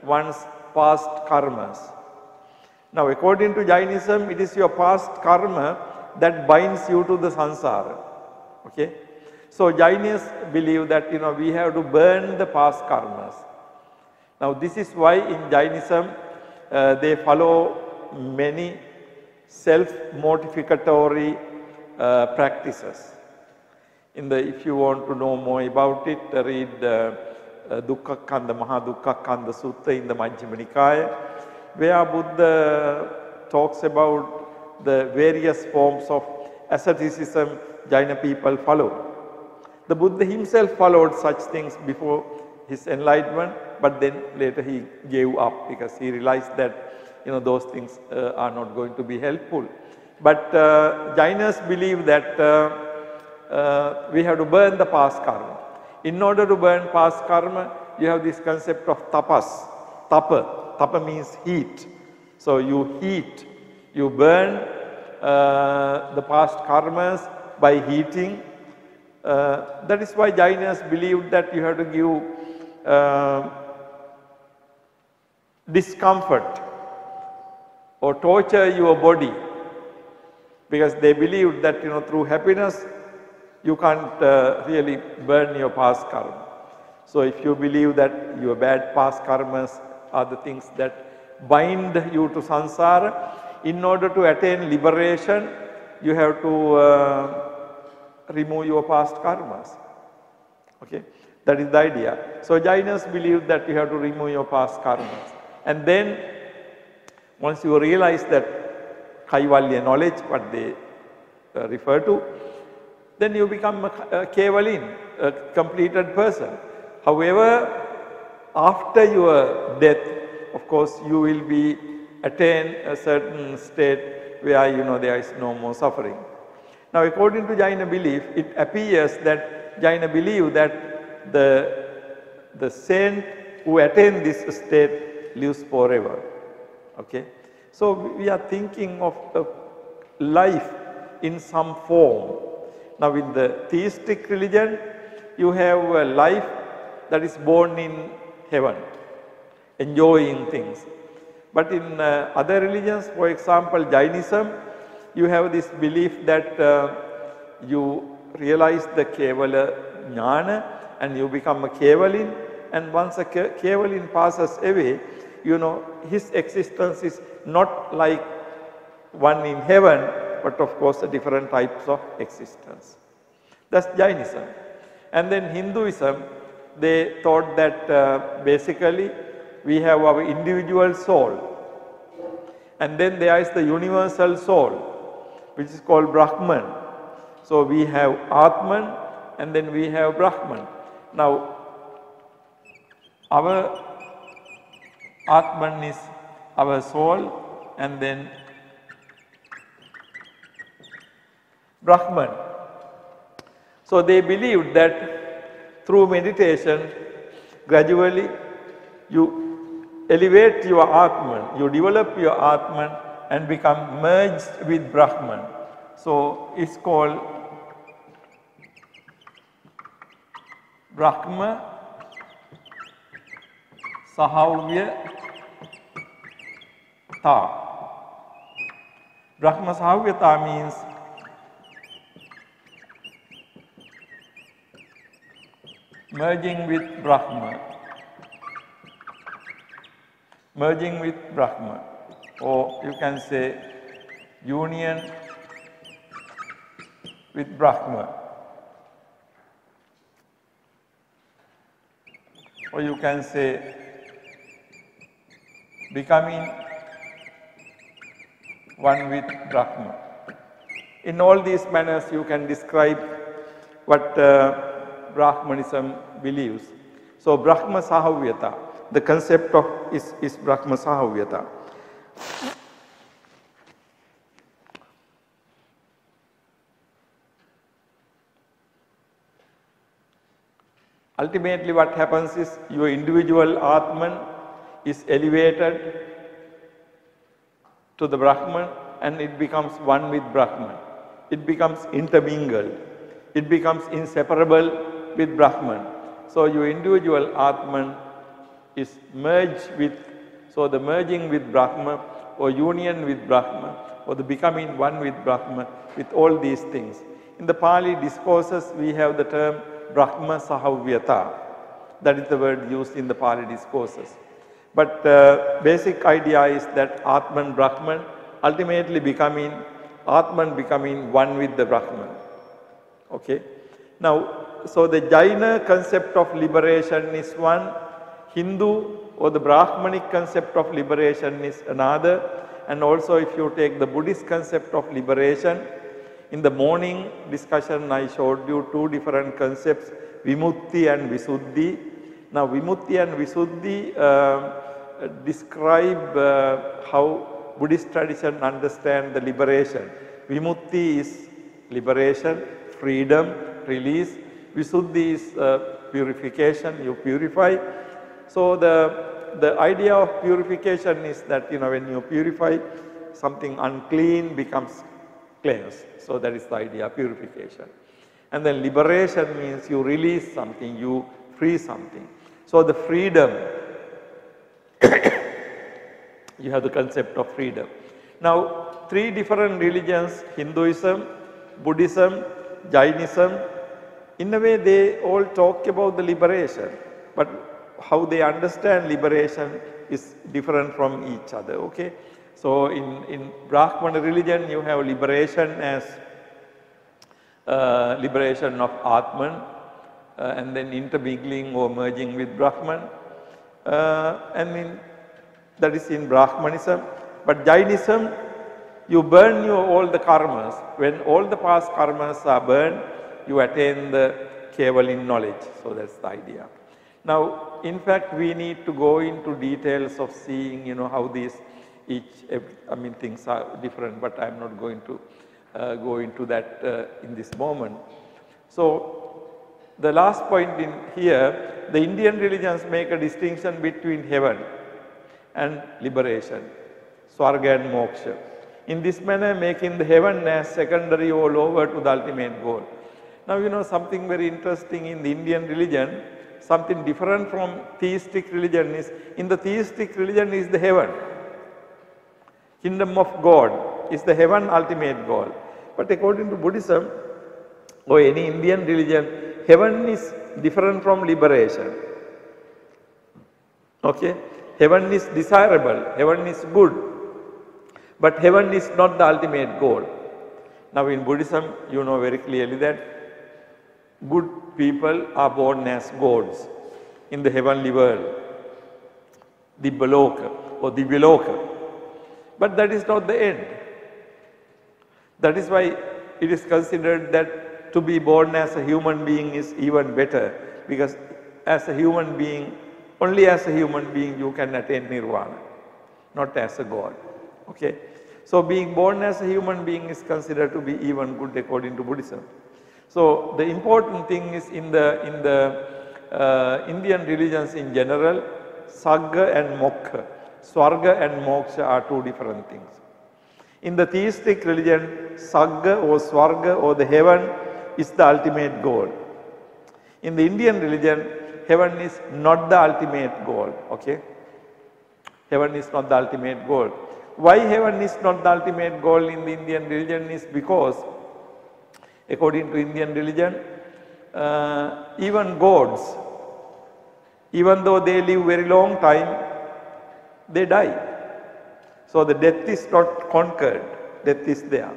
one's past karmas. Now, according to Jainism, it is your past karma that binds you to the samsara. Okay? So, Jainis believe that, you know, we have to burn the past karmas. Now, this is why in Jainism, they follow many self-mortificatory practices. If you want to know more about it, read Dukkha Kanda, Mahadukkha Kanda Sutta in the Majjhima Nikaya, where Buddha talks about the various forms of asceticism Jaina people follow. The Buddha himself followed such things before his enlightenment, but then later he gave up because he realized that, you know, those things are not going to be helpful. But Jainas believe that we have to burn the past karma. In order to burn past karma, you have this concept of tapas, tapa. Tapa means heat. So you heat, you burn the past karmas by heating. That is why Jainas believe that you have to give discomfort or torture your body, because they believe that, you know, through happiness you can't really burn your past karma. So if you believe that your bad past karmas are the things that bind you to samsara, in order to attain liberation, you have to remove your past karmas. Okay, that is the idea. So Jainas believe that you have to remove your past karmas. And then once you realize that Kaivalya knowledge, what they refer to, then you become a Kevalin, a completed person. However, after your death, of course, you will be attain a certain state where, you know, there is no more suffering. Now, according to Jaina belief, it appears that Jaina believe that the saint who attain this state lives forever. Okay? So we are thinking of a life in some form. Now in the theistic religion, you have a life that is born in heaven, enjoying things. But in other religions, for example Jainism, you have this belief that you realize the Kevala Jnana and you become a Kevalin, and once a Kevalin passes away, you know, his existence is not like one in heaven, but of course a different types of existence. That's Jainism. And then Hinduism, they thought that basically we have our individual soul, and then there is the universal soul, which is called Brahman. So we have Atman and then we have Brahman. Now our Atman is our soul and then Brahman. So they believed that through meditation, gradually you elevate your Atman, you develop your Atman and become merged with Brahman. So, it's called Brahma Sahavya Ta. Brahma Sahavyata means merging with Brahma, merging with Brahma, or you can say union with Brahma, or you can say becoming one with Brahma. In all these manners you can describe what Brahmanism believes. So, Brahma Sahavyata, the concept of is Brahma Sahavyata. Ultimately what happens is your individual Atman is elevated to the Brahman and it becomes one with Brahman. It becomes intermingled. It becomes inseparable with Brahman. So, your individual Atman is merged with, so the merging with Brahman or union with Brahman or the becoming one with Brahman with all these things. In the Pali discourses we have the term Brahma Sahavyata, that is the word used in the Pali discourses. But basic idea is that Atman Brahman ultimately becoming, Atman becoming one with the Brahman. Okay. Now, so the Jaina concept of liberation is one, Hindu or the Brahmanic concept of liberation is another, and also if you take the Buddhist concept of liberation, in the morning discussion I showed you two different concepts, Vimutti and Visuddhi. Now, Vimutti and Visuddhi describe how Buddhist tradition understand the liberation. Vimutti is liberation, freedom, release. Visuddhi is purification, you purify. So, the idea of purification is that, you know, when you purify, something unclean becomes cleansed. So, that is the idea of purification. And then liberation means you release something, you free something. So, the freedom, you have the concept of freedom. Now, three different religions, Hinduism, Buddhism, Jainism, in a way they all talk about the liberation, but how they understand liberation is different from each other. Okay? So, in Brahmana religion you have liberation as liberation of Atman and then intermingling or merging with Brahman, and that is in Brahmanism. But Jainism, you burn all the karmas. When all the past karmas are burned, you attain the Kevalin knowledge. So, that is the idea. Now, in fact, we need to go into details of seeing, you know, how these things are different, but I am not going to go into that in this moment. So, the last point in here, the Indian religions make a distinction between heaven and liberation, Swarga and Moksha. In this manner, making the heaven as secondary or lower to the ultimate goal. Now, you know, something very interesting in the Indian religion, something different from theistic religion is, in the theistic religion is the heaven. Kingdom of God is the heaven ultimate goal. But according to Buddhism or any Indian religion, heaven is different from liberation. Okay? Heaven is desirable, heaven is good, but heaven is not the ultimate goal. Now, in Buddhism, you know very clearly that good people are born as gods in the heavenly world, Dibbaloka or Divyaloka. But that is not the end. That is why it is considered that to be born as a human being is even better, because as a human being, only as a human being you can attain nirvana, not as a god. Okay? So, being born as a human being is considered to be even good according to Buddhism. So, the important thing is in the Indian religions in general, Sagga and Moksha. Swarga and Moksha are two different things. In the theistic religion, Sagga or Swarga or the heaven is the ultimate goal. In the Indian religion, heaven is not the ultimate goal, okay? Heaven is not the ultimate goal. Why heaven is not the ultimate goal in the Indian religion is because, according to Indian religion, even gods, even though they live very long time, they die. So the death is not conquered, death is there.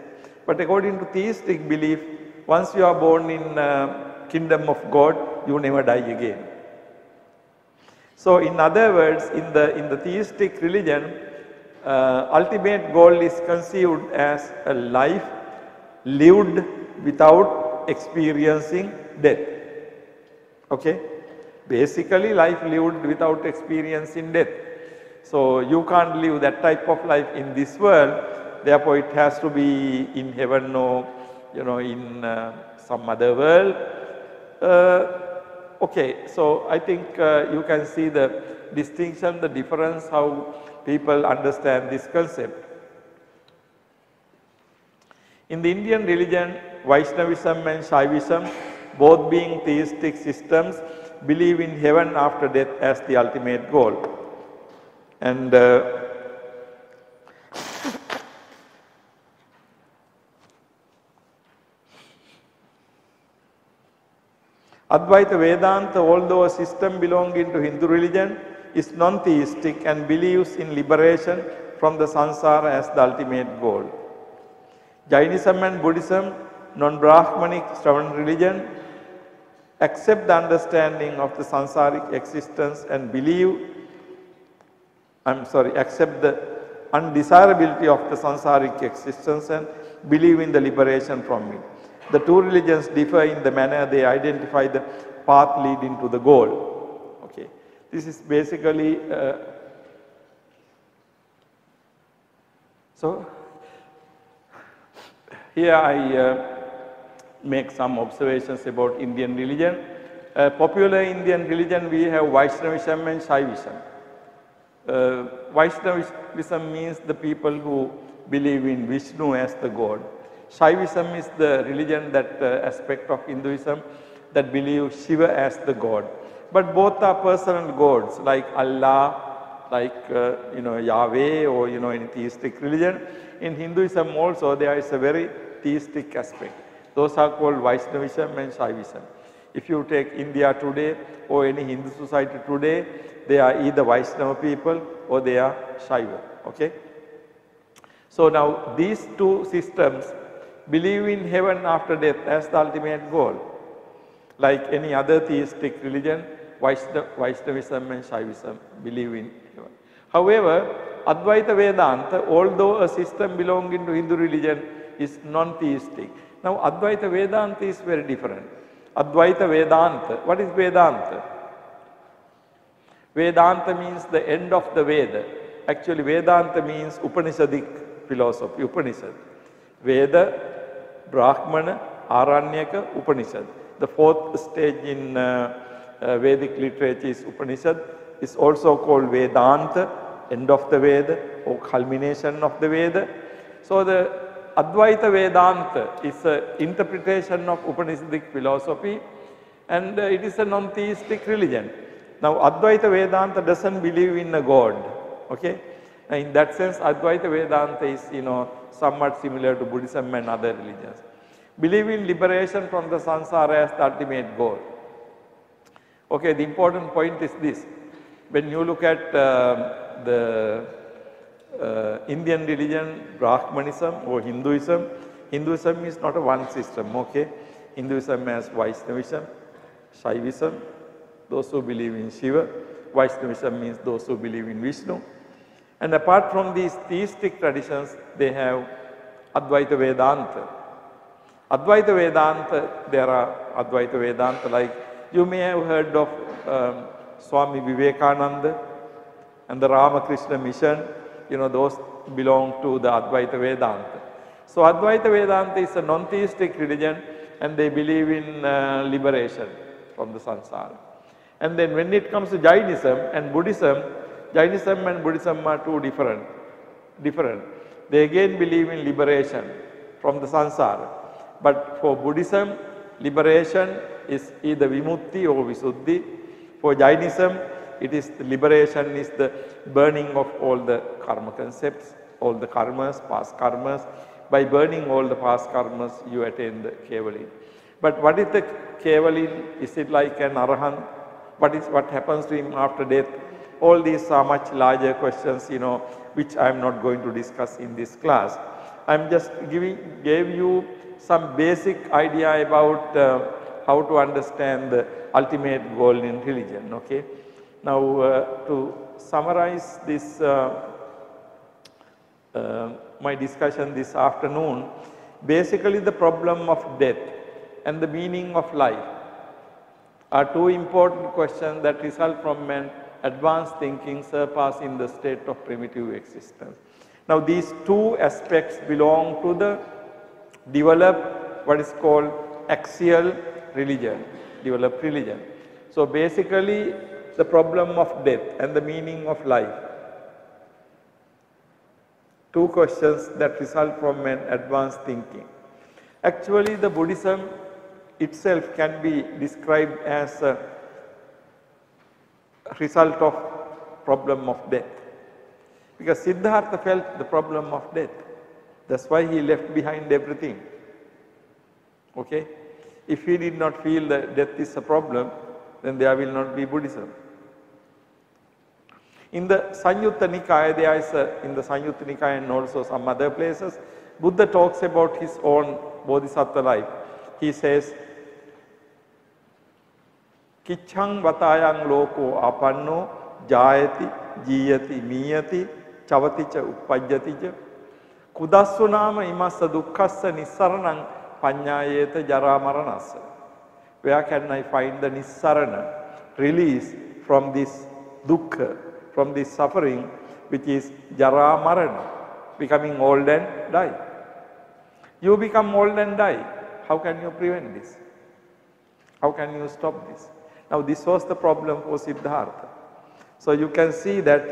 But according to theistic belief, once you are born in kingdom of God, you never die again. So in other words, in the theistic religion, ultimate goal is conceived as a life lived without experiencing death. Okay? Basically life lived without experiencing death. So you can't live that type of life in this world, therefore it has to be in heaven or in some other world. Okay, so I think you can see the distinction, the difference, how people understand this concept. In the Indian religion, Vaishnavism and Shaivism, both being theistic systems, believe in heaven after death as the ultimate goal. And Advaita Vedanta, although a system belonging to Hindu religion, is non-theistic and believes in liberation from the samsara as the ultimate goal. Jainism and Buddhism, non-Brahmanic Shravan religion, accept the understanding of the samsaric existence and accept the undesirability of the samsaric existence and believe in the liberation from it. The two religions differ in the manner they identify the path leading to the goal. Okay. This is basically, so here I make some observations about Indian religion. Popular Indian religion, we have Vaishnavism and Shaivism. Vaishnavism means the people who believe in Vishnu as the God. Shaivism is the religion, that aspect of Hinduism that believes Shiva as the God. But both are personal gods like Allah, like Yahweh, or any theistic religion. In Hinduism also there is a very theistic aspect. Those are called Vaishnavism and Shaivism. If you take India today or any Hindu society today, they are either Vaishnava people or they are Shaiva. Okay? So now these two systems believe in heaven after death as the ultimate goal. Like any other theistic religion, Vaishnavism and Shaivism believe in heaven. However, Advaita Vedanta, although a system belonging to Hindu religion, is non-theistic. Now Advaita Vedanta is very different. Advaita Vedanta, what is Vedanta? Vedanta means the end of the Veda. Actually Vedanta means Upanishadic philosophy, Upanishad. Veda, Brahmana, Aranyaka, Upanishad. The fourth stage in Vedic literature is Upanishad. Is also called Vedanta, end of the Veda or culmination of the Veda. So the Advaita Vedanta is an interpretation of Upanishadic philosophy, and it is a non-theistic religion. Now Advaita Vedanta doesn't believe in a God. Okay? In that sense, Advaita Vedanta is somewhat similar to Buddhism and other religions. Believe in liberation from the samsara as the ultimate goal. Okay, the important point is this. When you look at the Indian religion, Brahmanism or Hinduism, Hinduism is not a one system, okay? Hinduism has Vaishnavism, Shaivism, those who believe in Shiva. Vaishnavism means those who believe in Vishnu. And apart from these theistic traditions, they have Advaita Vedanta. Advaita Vedanta, there are Advaita Vedanta, like you may have heard of Swami Vivekananda and the Ramakrishna mission, those belong to the Advaita Vedanta. So Advaita Vedanta is a non-theistic religion and they believe in liberation from the samsara. And then when it comes to Jainism and Buddhism, Jainism and Buddhism are two different. They again believe in liberation from the samsara. But for Buddhism, liberation is either vimutti or visuddhi. For Jainism, it is the liberation is the burning of all the karma concepts, all the karmas, past karmas. By burning all the past karmas, you attain the Kevalin. But what is the Kevalin? Is it like an Arahant? What happens to him after death? All these are much larger questions, which I am not going to discuss in this class. I am just gave you some basic idea about how to understand the ultimate goal in religion. Okay. Now, to summarize this, my discussion this afternoon, basically the problem of death and the meaning of life are two important questions that result from an advanced thinking surpassing the state of primitive existence. Now, these two aspects belong to the developed what is called axial religion, developed religion. So, basically the problem of death and the meaning of life, two questions that result from an advanced thinking. Actually, the Buddhism itself can be described as a result of problem of death. Because Siddhartha felt the problem of death. That's why he left behind everything. Okay? If he did not feel that death is a problem, then there will not be Buddhism. In the Sanyutta Nikaya, there is in the Sanyutta Nikaya and also some other places, Buddha talks about his own Bodhisattva life. He says, Kichhang vatayang loko apanno jayati jiyati miyati chavaticha uppajjaticha kudassunama imassa dukkhassa nissaranang panyayeta jara maranassa. Where can I find the nissarana, release from this dukkha, from this suffering, which is jara marana, becoming old and die. You become old and die. How can you prevent this? How can you stop this? Now, this was the problem for Siddhartha. So, you can see that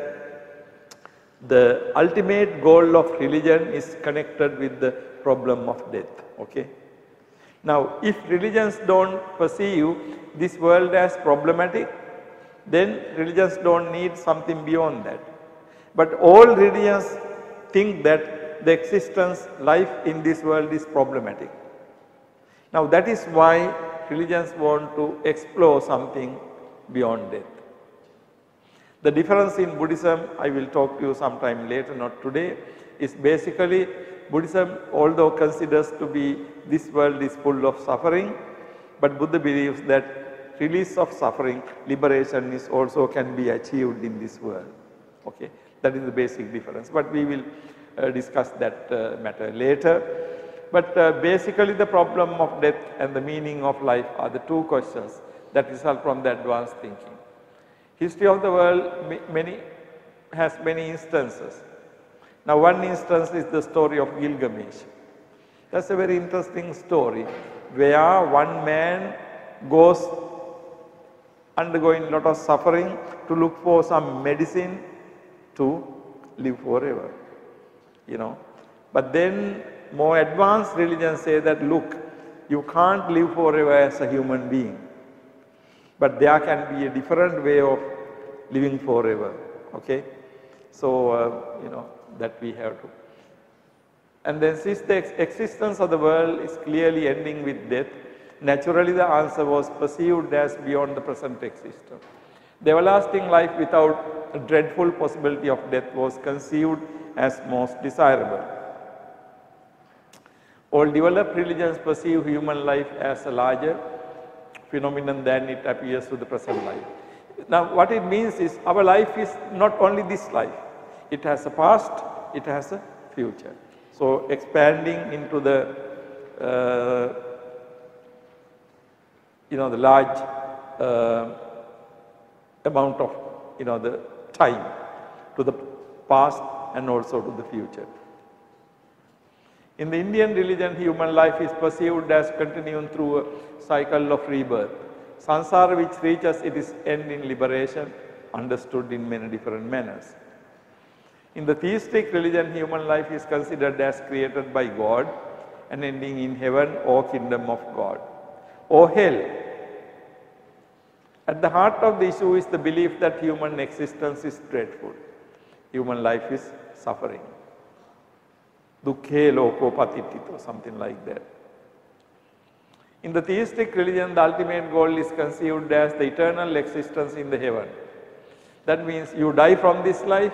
the ultimate goal of religion is connected with the problem of death. Okay? Now, if religions don't perceive this world as problematic, then religions don't need something beyond that. But all religions think that the existence, life in this world is problematic. Now, that is why religions want to explore something beyond death. The difference in Buddhism, I will talk to you sometime later, not today, is basically Buddhism, although considers to be this world is full of suffering, but Buddha believes that release of suffering, liberation is also can be achieved in this world. Okay, that is the basic difference, but we will discuss that matter later. But basically the problem of death and the meaning of life are the two questions that result from the advanced thinking. History of the world has many instances. Now, one instance is the story of Gilgamesh. That's a very interesting story where one man goes undergoing a lot of suffering to look for some medicine to live forever, But then more advanced religions say that, look, you can't live forever as a human being, but there can be a different way of living forever. Okay, so that we have to. And then since the existence of the world is clearly ending with death, naturally the answer was perceived as beyond the present existence. The everlasting life without a dreadful possibility of death was conceived as most desirable. All developed religions perceive human life as a larger phenomenon than it appears to the present life. Now, what it means is our life is not only this life. It has a past, it has a future. So, expanding into the, the large amount of, the time to the past and also to the future. In the Indian religion, human life is perceived as continuing through a cycle of rebirth. Sansara which reaches its end in liberation, understood in many different manners. In the theistic religion, human life is considered as created by God and ending in heaven or kingdom of God or hell. At the heart of the issue is the belief that human existence is dreadful. Human life is suffering. Dukkhe loko patittito, something like that. In the theistic religion, the ultimate goal is conceived as the eternal existence in the heaven. That means you die from this life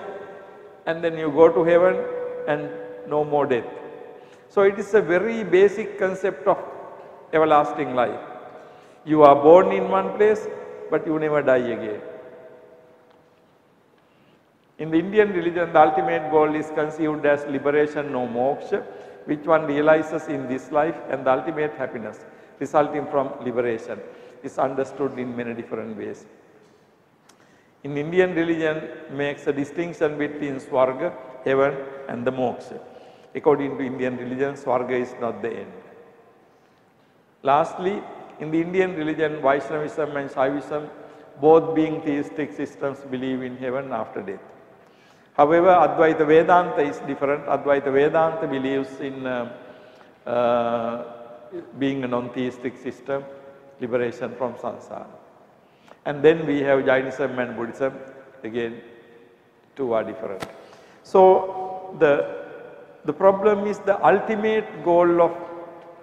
and then you go to heaven and no more death. So it is a very basic concept of everlasting life. You are born in one place, but you never die again. In the Indian religion, the ultimate goal is conceived as liberation, no moksha, which one realizes in this life, and the ultimate happiness resulting from liberation is understood in many different ways. In Indian religion makes a distinction between Swarga, heaven, and the moksha. According to Indian religion, Swarga is not the end. Lastly, in the Indian religion, Vaishnavism and Shaivism, both being theistic systems, believe in heaven after death. However, Advaita Vedanta is different. Advaita Vedanta believes in being a non-theistic system, liberation from samsara. And then we have Jainism and Buddhism, again two are different. So the problem is the ultimate goal of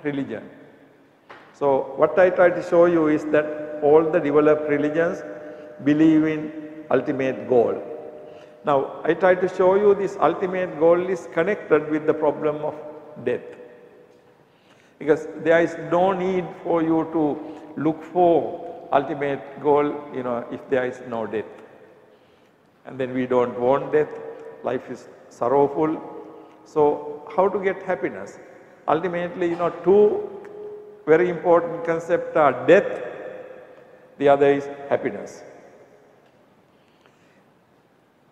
religion. So what I try to show you is that all the developed religions believe in ultimate goal. Now I try to show you this ultimate goal is connected with the problem of death. Because there is no need for you to look for ultimate goal, if there is no death. And then we don't want death, life is sorrowful. So how to get happiness? Ultimately, two very important concepts are death, the other is happiness.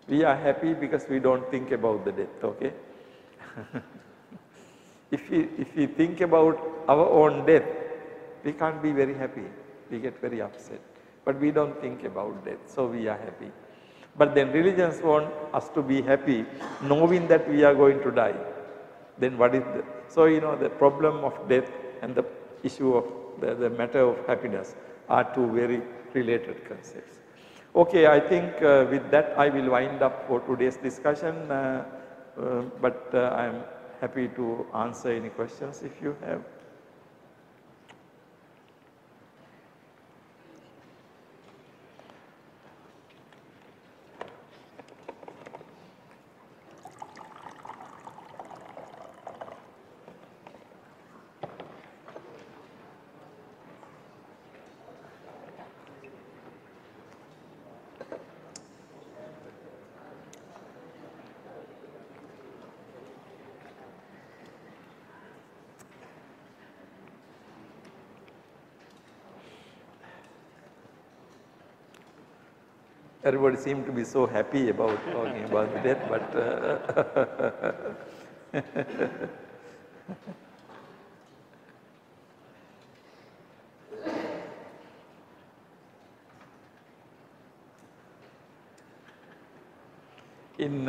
We are happy because we don't think about the death, okay? If we think about our own death, we can't be very happy. We get very upset. But we don't think about death, so we are happy. But then religions want us to be happy knowing that we are going to die. Then what is the problem of death and the issue of the matter of happiness are two very related concepts. Okay, I think with that I will wind up for today's discussion, but I am happy to answer any questions if you have. Everybody seemed to be so happy about talking about the death, but in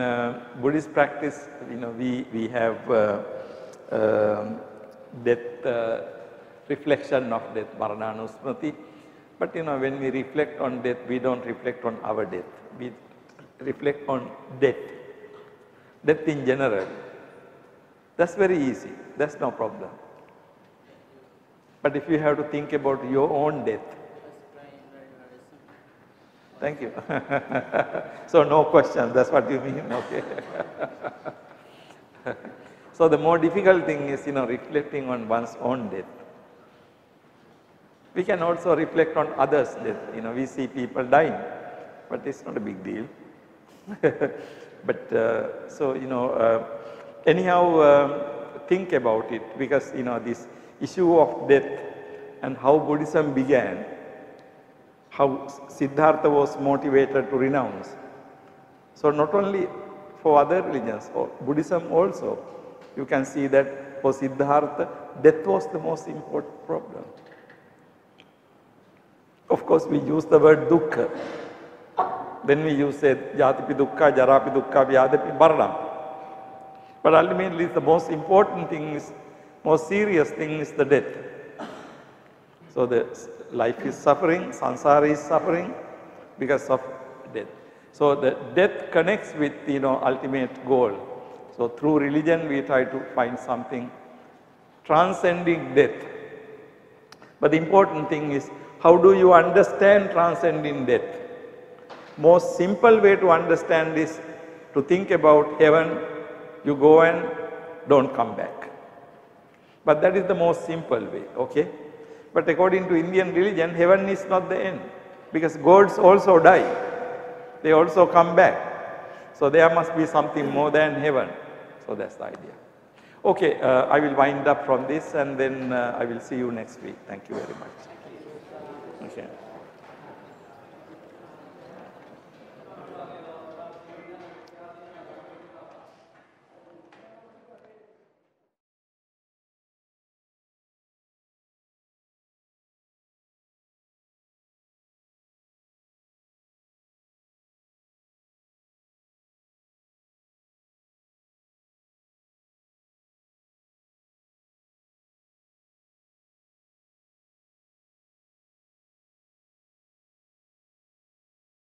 Buddhist practice, we have death, reflection of death, Marananusmriti. But when we reflect on death, we don't reflect on our death. We reflect on death. Death in general. That's very easy. That's no problem. But if you have to think about your own death. Thank you. So no question. That's what you mean. Okay. So the more difficult thing is, reflecting on one's own death. We can also reflect on others' death. We see people dying, but it's not a big deal. But anyhow, think about it, because this issue of death and how Buddhism began, how Siddhartha was motivated to renounce. So not only for other religions, for Buddhism also, you can see that for Siddhartha, death was the most important problem. Of course, we use the word dukkha. Then we use jatipi dukkha, jarapi dukkha, vyadhapi maranam. But ultimately, the most important thing is, most serious thing is the death. So the life is suffering, sansara is suffering because of death. So the death connects with, ultimate goal. So through religion, we try to find something transcending death. But the important thing is, how do you understand transcending death? Most simple way to understand is to think about heaven, you go and don't come back. But that is the most simple way, okay? But according to Indian religion, heaven is not the end, because gods also die. They also come back. So there must be something more than heaven. So that's the idea. Okay, I will wind up from this, and then I will see you next week. Thank you very much. Okay.